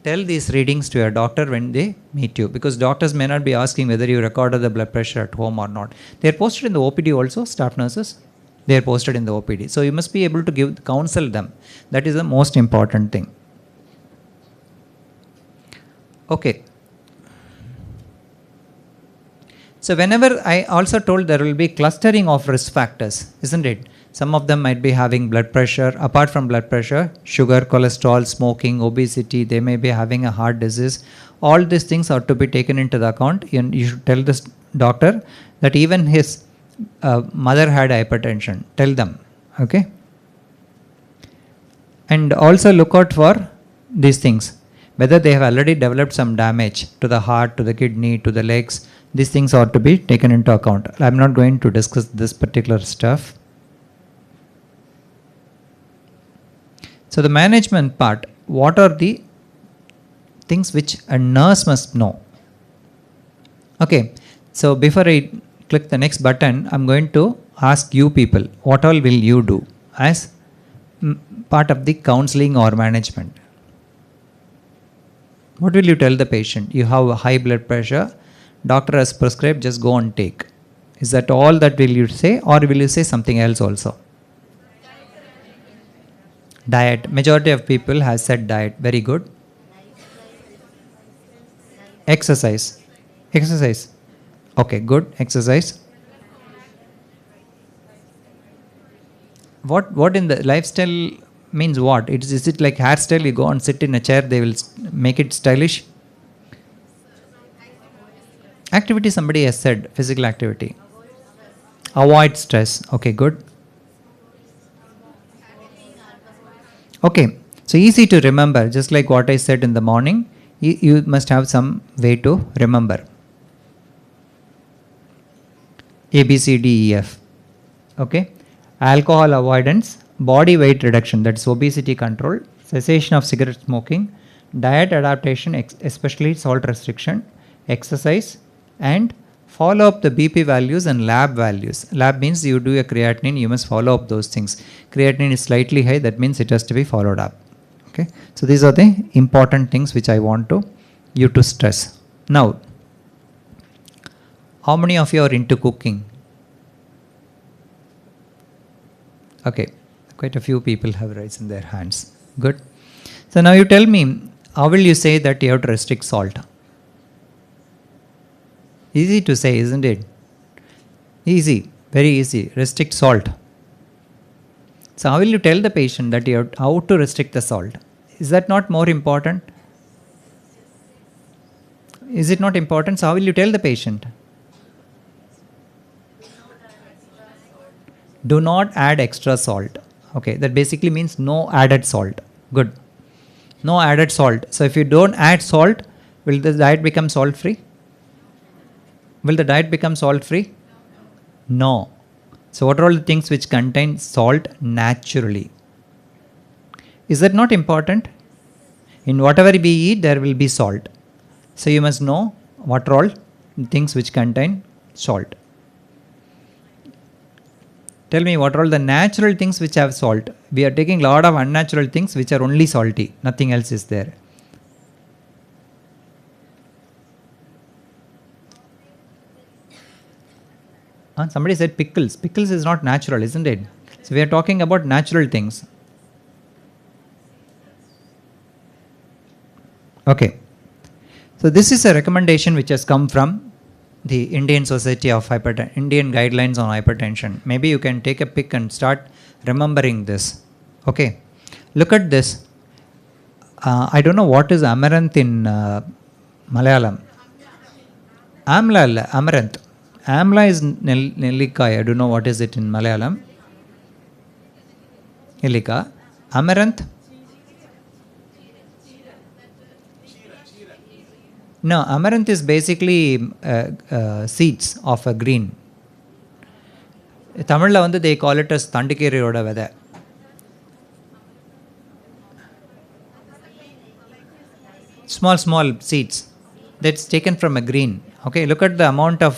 tell these readings to your doctor when they meet you, because doctors may not be asking whether you recorded the blood pressure at home or not. They are posted in the OPD also, staff nurses. They are posted in the OPD. So you must be able to counsel them. That is the most important thing. Okay. So whenever I also told there will be clustering of risk factors, isn't it? Some of them might be having blood pressure, apart from blood pressure, sugar, cholesterol, smoking, obesity, they may be having a heart disease. All these things are to be taken into the account. And you should tell this doctor that even his mother had hypertension. Tell them, okay? And also look out for these things, whether they have already developed some damage to the heart, to the kidney, to the legs. These things are to be taken into account. I'm not going to discuss this particular stuff. So the management part, what are the things which a nurse must know? Okay, so before I click the next button, I'm going to ask you people, what all will you do as part of the counseling or management? What will you tell the patient? You have a high blood pressure, doctor has prescribed, just go and take. Is that all that will you say, or will you say something else also? Diet. Majority of people has said diet. Very good. Exercise. Exercise. Okay, good. Exercise. What in the lifestyle means what? Is it like hairstyle? You go and sit in a chair, they will make it stylish? Activity, somebody has said, physical activity. Avoid stress. Okay, good. Okay, so easy to remember, just like what I said in the morning, you must have some way to remember. A, B, C, D, E, F. Okay, alcohol avoidance, body weight reduction, that's obesity control, cessation of cigarette smoking, diet adaptation, especially salt restriction, exercise, and follow up the BP values and lab values. Lab means you do a creatinine, you must follow up those things. Creatinine is slightly high, that means it has to be followed up. Okay, so these are the important things which I want you to stress. Now, how many of you are into cooking? Okay, quite a few people have raised their hands. Good. So now you tell me, how will you say that you have to restrict salt? Easy to say, isn't it? Easy, very easy. Restrict salt. So how will you tell the patient that you have how to restrict the salt? Is that not more important? Is it not important? So how will you tell the patient? Do not add extra salt. Okay, that basically means no added salt. Good. No added salt. So if you don't add salt, will the diet become salt free? Will the diet become salt free? No. So what are all the things which contain salt naturally? Is that not important? In whatever we eat, there will be salt. So you must know what are all things which contain salt. Tell me, what are all the natural things which have salt? We are taking a lot of unnatural things which are only salty. Nothing else is there. Somebody said pickles. Pickles is not natural, isn't it? So we are talking about natural things. Okay. So this is a recommendation which has come from the Indian Society of Hypertension, Indian Guidelines on Hypertension. Maybe you can take a pic and start remembering this. Okay. Look at this. I don't know what is amaranth in Malayalam. Amla, amaranth. Amla is Nellikai. I don't know what is it in Malayalam. Nellika. Amaranth. No, amaranth is basically seeds of a green. Tamil they call it as Tandikeri Roda Veda. Small seeds. That's taken from a green. Okay, look at the amount of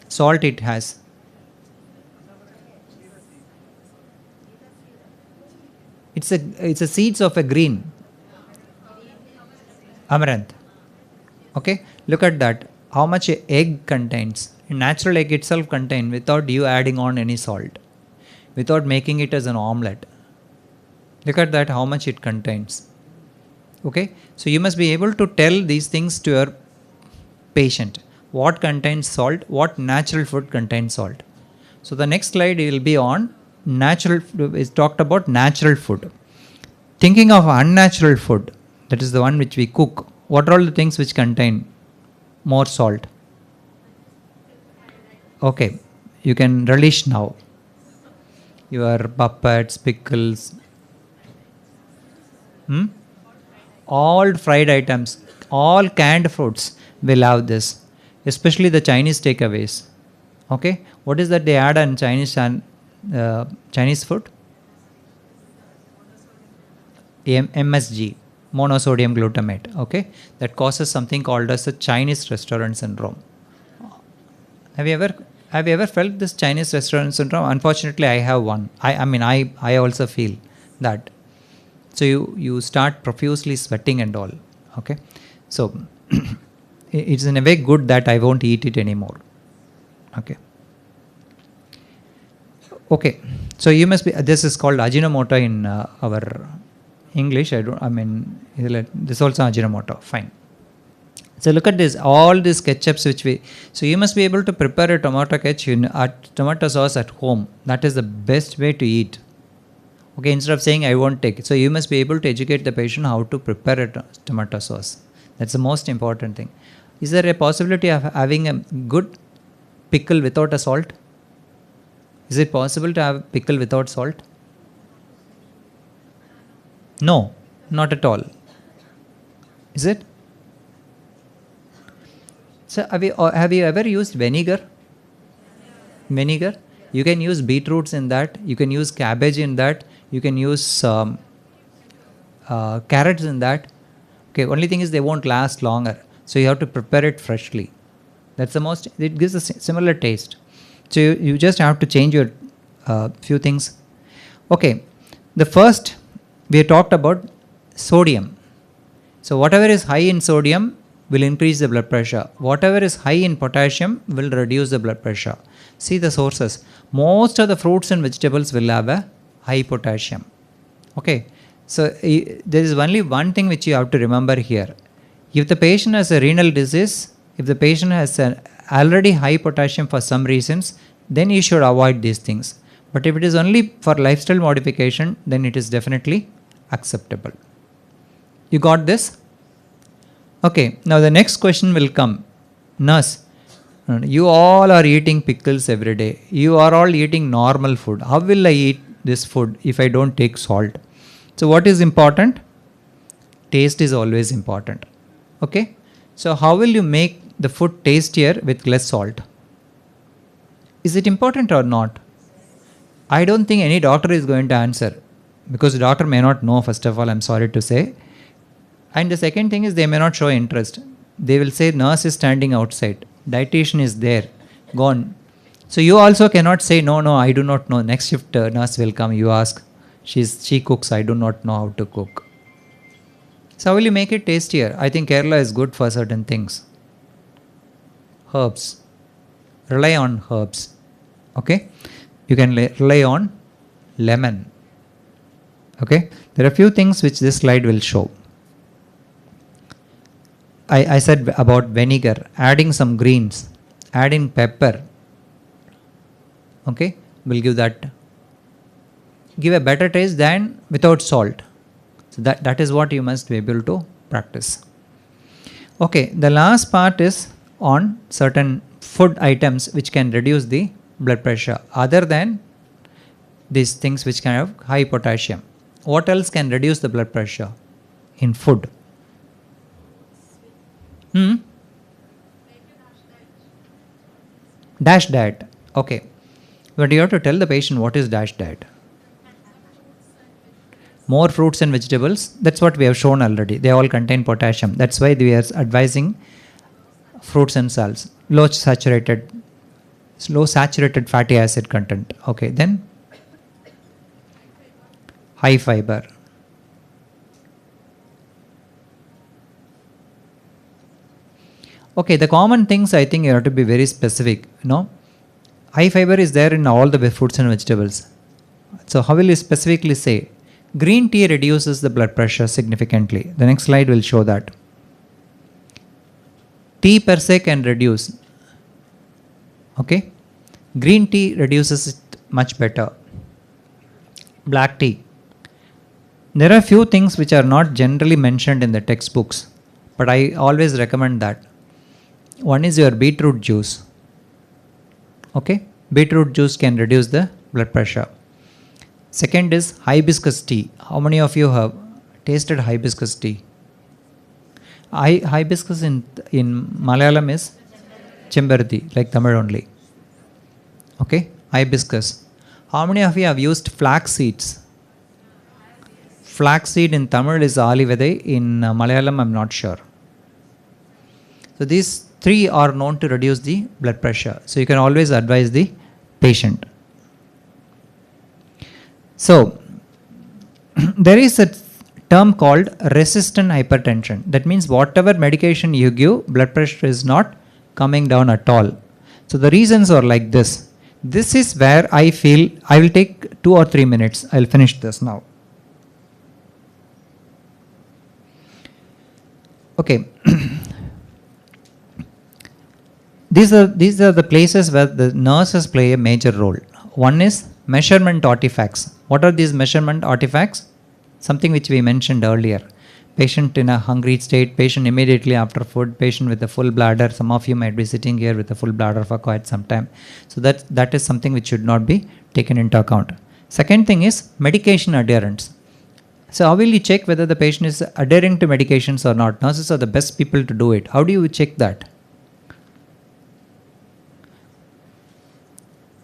salt it has. It's a seeds of a green. Amaranth. Okay, look at that. How much an egg contains. A natural egg itself contains without you adding on any salt. Without making it as an omelette. Look at that, how much it contains. Okay, so you must be able to tell these things to your patient. What contains salt, what natural food contains salt. So the next slide will be on natural, is talked about natural food. Thinking of unnatural food, that is the one which we cook. What are all the things which contain more salt? Okay, you can relish now. Your puppets, pickles, all fried items, all canned fruits will have this, especially the Chinese takeaways. Okay, what is that they add in Chinese food? MSG, monosodium glutamate. Okay, that causes something called as the Chinese restaurant syndrome. Have you ever felt this Chinese restaurant syndrome? Unfortunately, I have one. I also feel that. So you start profusely sweating and all. Okay, so it's in a way good that I won't eat it anymore. Okay. Okay. So you must be. This is called Ajinomoto in our English. This is also Ajinomoto. Fine. So look at this. All these ketchups which we. So you must be able to prepare a tomato ketchup, tomato sauce at home. That is the best way to eat. Okay. Instead of saying I won't take it. So you must be able to educate the patient how to prepare a tomato sauce. That's the most important thing. Is there a possibility of having a good pickle without a salt? Is it possible to have pickle without salt? No, not at all. Is it? So have you ever used vinegar? Vinegar? You can use beetroots in that. You can use cabbage in that. You can use carrots in that. Okay, only thing is they won't last longer. So you have to prepare it freshly. That's the most, it gives a similar taste. So you just have to change your few things. Okay, the first we talked about sodium. So whatever is high in sodium will increase the blood pressure. Whatever is high in potassium will reduce the blood pressure. See the sources. Most of the fruits and vegetables will have a high potassium. Okay, so there is only one thing which you have to remember here. If the patient has a renal disease, if the patient has an already high potassium for some reasons, then you should avoid these things. But if it is only for lifestyle modification, then it is definitely acceptable. You got this? Okay, now the next question will come. Nurse, you all are eating pickles every day. You are all eating normal food. How will I eat this food if I don't take salt? So what is important? Taste is always important. Okay, so how will you make the food tastier with less salt? Is it important or not? I don't think any doctor is going to answer. because the doctor may not know, first of all, I'm sorry to say. And the second thing is they may not show interest. They will say nurse is standing outside, dietitian is there, gone. So you also cannot say no, I do not know. Next shift nurse will come. You ask, she cooks. I do not know how to cook. So how will you make it tastier? I think Kerala is good for certain things. Herbs. Rely on herbs. Okay. You can rely on lemon. Okay. There are a few things which this slide will show. I said about vinegar, adding some greens, adding pepper. Okay, will give a better taste than without salt. So that is what you must be able to practice. Okay, the last part is on certain food items which can reduce the blood pressure other than these things which can have high potassium. What else can reduce the blood pressure in food? Dash diet. Okay. But you have to tell the patient what is dash diet. More fruits and vegetables. That's what we have shown already. They all contain potassium. That's why we are advising fruits and salts. Low saturated fatty acid content. Okay. Then high fiber. Okay, the common things I think you have to be very specific. High fiber is there in all the fruits and vegetables. So how will you specifically say? Green tea reduces the blood pressure significantly. The next slide will show that. Tea per se can reduce. Okay. Green tea reduces it much better. Black tea. There are few things which are not generally mentioned in the textbooks, but I always recommend that. One is your beetroot juice. Okay, beetroot juice can reduce the blood pressure. Second is hibiscus tea. How many of you have tasted hibiscus tea? Hibiscus in Malayalam is Chembarati, like Tamil only. Okay, hibiscus. How many of you have used flax seeds? Flax seed in Tamil is Alivade, in Malayalam I'm not sure. So these three are known to reduce the blood pressure. So you can always advise the patient. So there is a term called resistant hypertension. That means whatever medication you give, blood pressure is not coming down at all. So the reasons are like this. This is where I feel I will take 2 or 3 minutes. I'll finish this now. Okay. These are the places where the nurses play a major role. One is measurement artifacts. What are these measurement artifacts? Something which we mentioned earlier. Patient in a hungry state, patient immediately after food, patient with a full bladder. Some of you might be sitting here with a full bladder for quite some time. So that is something which should not be taken into account. Second thing is medication adherence. So how will you check whether the patient is adhering to medications or not? Nurses are the best people to do it. How do you check that?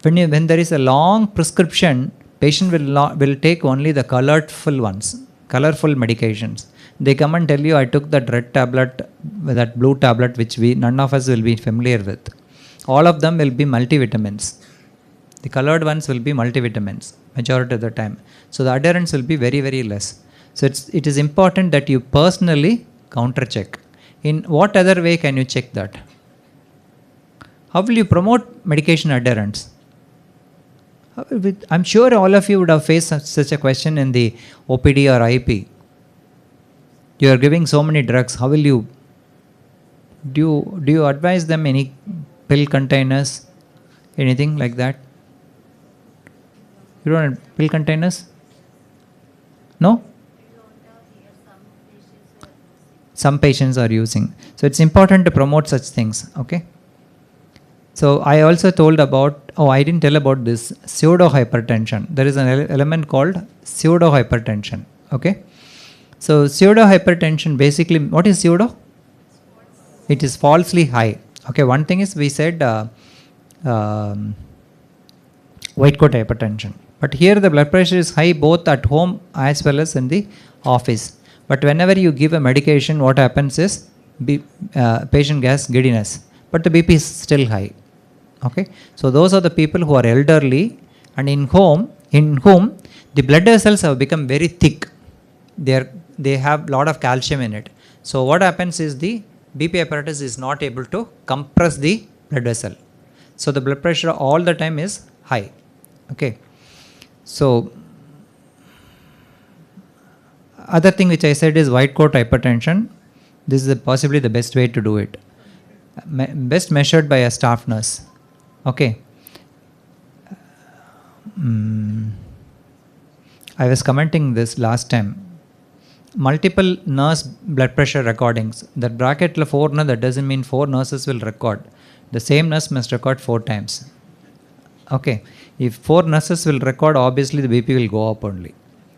When there is a long prescription, patient will take only the colorful medications. They come and tell you, I took that red tablet, that blue tablet, which none of us will be familiar with. All of them will be multivitamins. The colored ones will be multivitamins, majority of the time. So the adherence will be very, very less. So it is important that you personally counter check. In what other way can you check that? How will you promote medication adherence? I'm sure all of you would have faced such a question in the OPD or IP. You are giving so many drugs. How will you do you advise them any pill containers, anything like that? You don't have pill containers? No? Some patients are using. So it's important to promote such things. Okay. So I also told about, I didn't tell about this pseudo hypertension. There is an element called pseudo hypertension. Okay. So pseudo hypertension, basically, what is pseudo? It is falsely high. Okay. One thing is we said white coat hypertension. But here the blood pressure is high both at home as well as in the office. But whenever you give a medication, what happens is patient gets giddiness, but the BP is still high. Okay, so those are the people who are elderly and in whom the blood vessels have become very thick. They have lot of calcium in it. So what happens is the BP apparatus is not able to compress the blood vessel. So the blood pressure all the time is high. Okay. So other thing which I said is white coat hypertension. This is possibly the best way to do it. Best measured by a staff nurse. Okay. I was commenting this last time. Multiple nurse blood pressure recordings. That bracket 4, that doesn't mean 4 nurses will record. The same nurse must record 4 times. Okay. If 4 nurses will record, obviously the BP will go up only.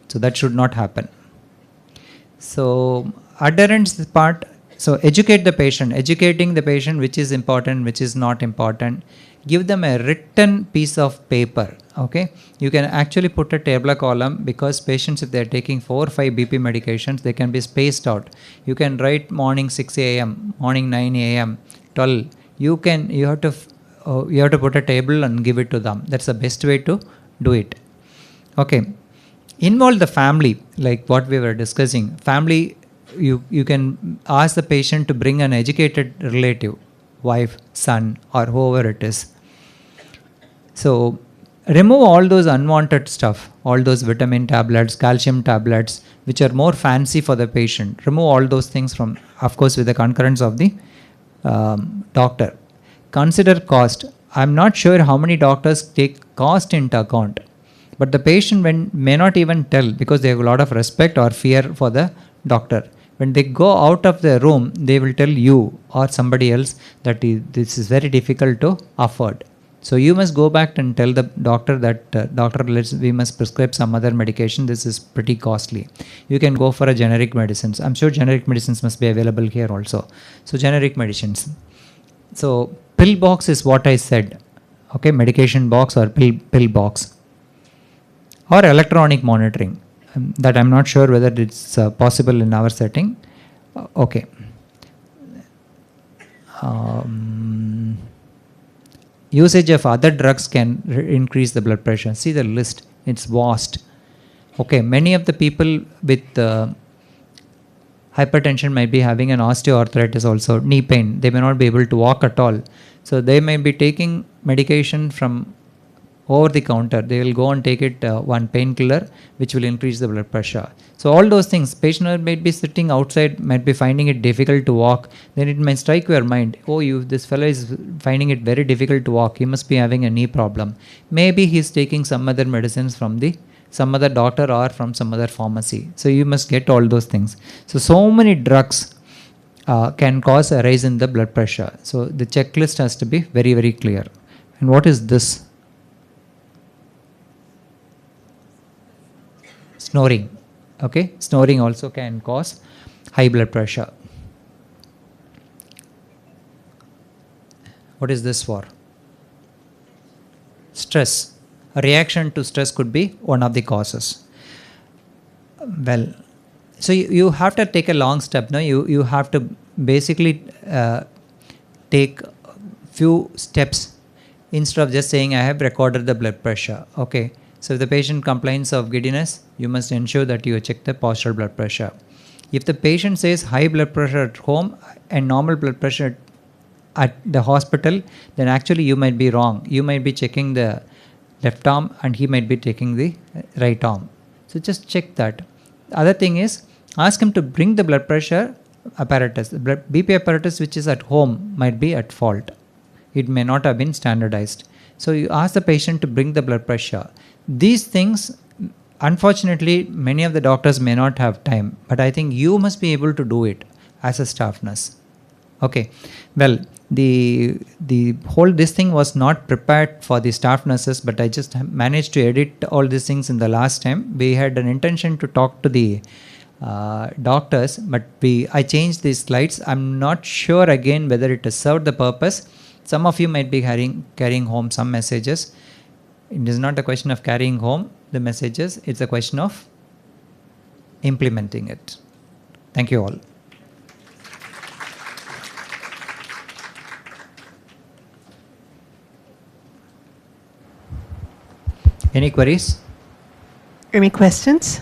So that should not happen. So adherence part. So educate the patient. Educating the patient which is important, which is not important. Give them a written piece of paper. Okay, you can actually put a table column, because patients, if they are taking 4 or 5 BP medications, they can be spaced out. You can write morning 6 a.m., morning 9 a.m., 12. You have to put a table and give it to them. That's the best way to do it. Okay, involve the family, like what we were discussing. Family, you can ask the patient to bring an educated relative, wife, son, or whoever it is. So remove all those unwanted stuff, all those vitamin tablets, calcium tablets, which are more fancy for the patient. Remove all those things from, of course, with the concurrence of the doctor. Consider cost. I'm not sure how many doctors take cost into account, but the patient may not even tell, because they have a lot of respect or fear for the doctor. When they go out of the room, they will tell you or somebody else that this is very difficult to afford. So you must go back and tell the doctor that, doctor, we must prescribe some other medication. This is pretty costly. You can go for a generic medicines. I'm sure generic medicines must be available here also. So generic medicines. So pill box is what I said. Okay, medication box or pill box. Or electronic monitoring. That I'm not sure whether it's possible in our setting. Okay. Usage of other drugs can increase the blood pressure. See the list, it's vast. Okay, many of the people with hypertension might be having an osteoarthritis also, knee pain. They may not be able to walk at all. So they may be taking medication from over the counter. They will go and take it one painkiller which will increase the blood pressure. So all those things, patient might be sitting outside, might be finding it difficult to walk. Then it might strike your mind, oh, this fellow is finding it very difficult to walk. He must be having a knee problem. Maybe he is taking some other medicines from some other doctor or from some other pharmacy. So you must get all those things. So many drugs can cause a rise in the blood pressure. So the checklist has to be very, very clear. And what is this? Snoring. Okay, snoring also can cause high blood pressure. What is this for? Stress. A reaction to stress could be one of the causes. Well, so you have to take a long step. No, you have to basically take few steps instead of just saying I have recorded the blood pressure. Okay. So if the patient complains of giddiness, you must ensure that you check the postural blood pressure. If the patient says high blood pressure at home and normal blood pressure at the hospital, then actually you might be wrong. You might be checking the left arm and he might be taking the right arm. So just check that. The other thing is, ask him to bring the blood pressure apparatus. The BP apparatus which is at home might be at fault. It may not have been standardized. So you ask the patient to bring the blood pressure. These things, unfortunately, many of the doctors may not have time, but I think you must be able to do it as a staff nurse. Okay, well, the whole this thing was not prepared for the staff nurses, but I just managed to edit all these things in the last time. We had an intention to talk to the doctors, but I changed these slides. I'm not sure again whether it has served the purpose. Some of you might be carrying home some messages. It is not a question of carrying home the messages, it's a question of implementing it. Thank you all. Any queries? Any questions?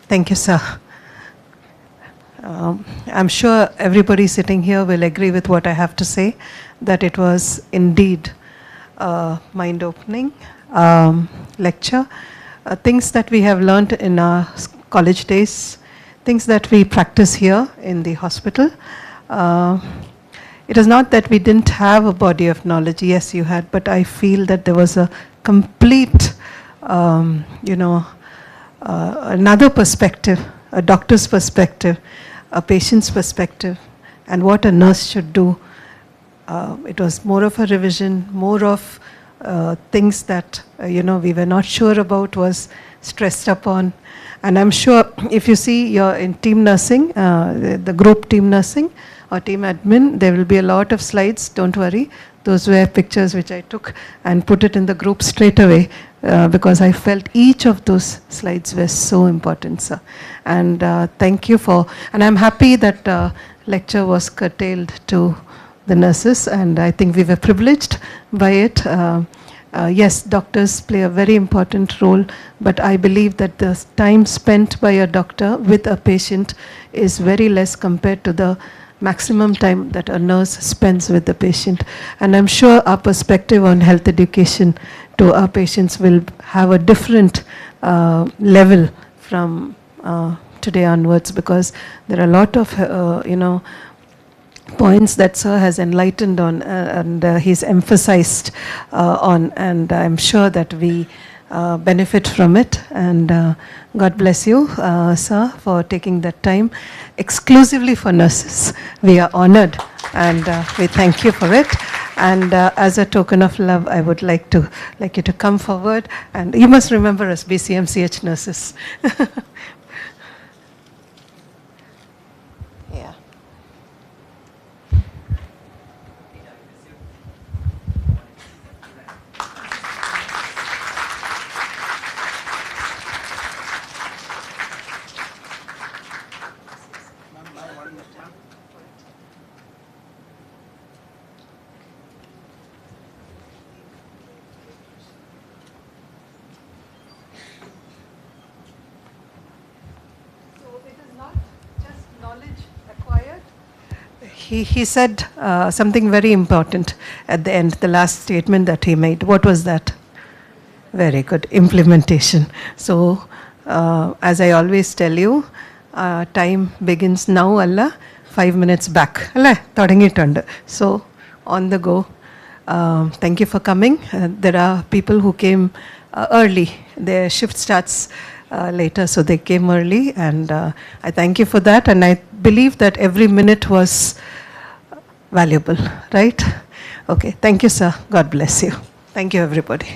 Thank you, sir. I'm sure everybody sitting here will agree with what I have to say, that it was indeed a mind-opening lecture. Things that we have learned in our college days, things that we practice here in the hospital. It is not that we didn't have a body of knowledge. Yes, you had, but I feel that there was a complete, another perspective, a doctor's perspective, a patient's perspective, and what a nurse should do. It was more of a revision, more of things that we were not sure about, was stressed upon. And I'm sure if you see you're in team nursing, the group team nursing or team admin, there will be a lot of slides, don't worry. Those were pictures which I took and put it in the group straight away because I felt each of those slides were so important, sir. And thank you for, and I'm happy that lecture was curtailed to the nurses, and I think we were privileged by it. Yes, doctors play a very important role, but I believe that the time spent by a doctor with a patient is very less compared to the maximum time that a nurse spends with the patient. And I'm sure our perspective on health education to our patients will have a different level from today onwards, because there are a lot of, points that sir has enlightened on and he's emphasized on, and I'm sure that we benefit from it. And God bless you, sir, for taking that time exclusively for nurses. We are honored and we thank you for it. And as a token of love, I would like you to come forward, and you must remember us BCMCH nurses. Yeah. He said something very important at the end, the last statement that he made. What was that? Very good, implementation. So, as I always tell you, time begins now, Allah, 5 minutes back. So, on the go. Thank you for coming. There are people who came early. Their shift starts later, so they came early, and I thank you for that. And I believe that every minute was valuable, right? Okay, thank you, sir. God bless you. Thank you, everybody.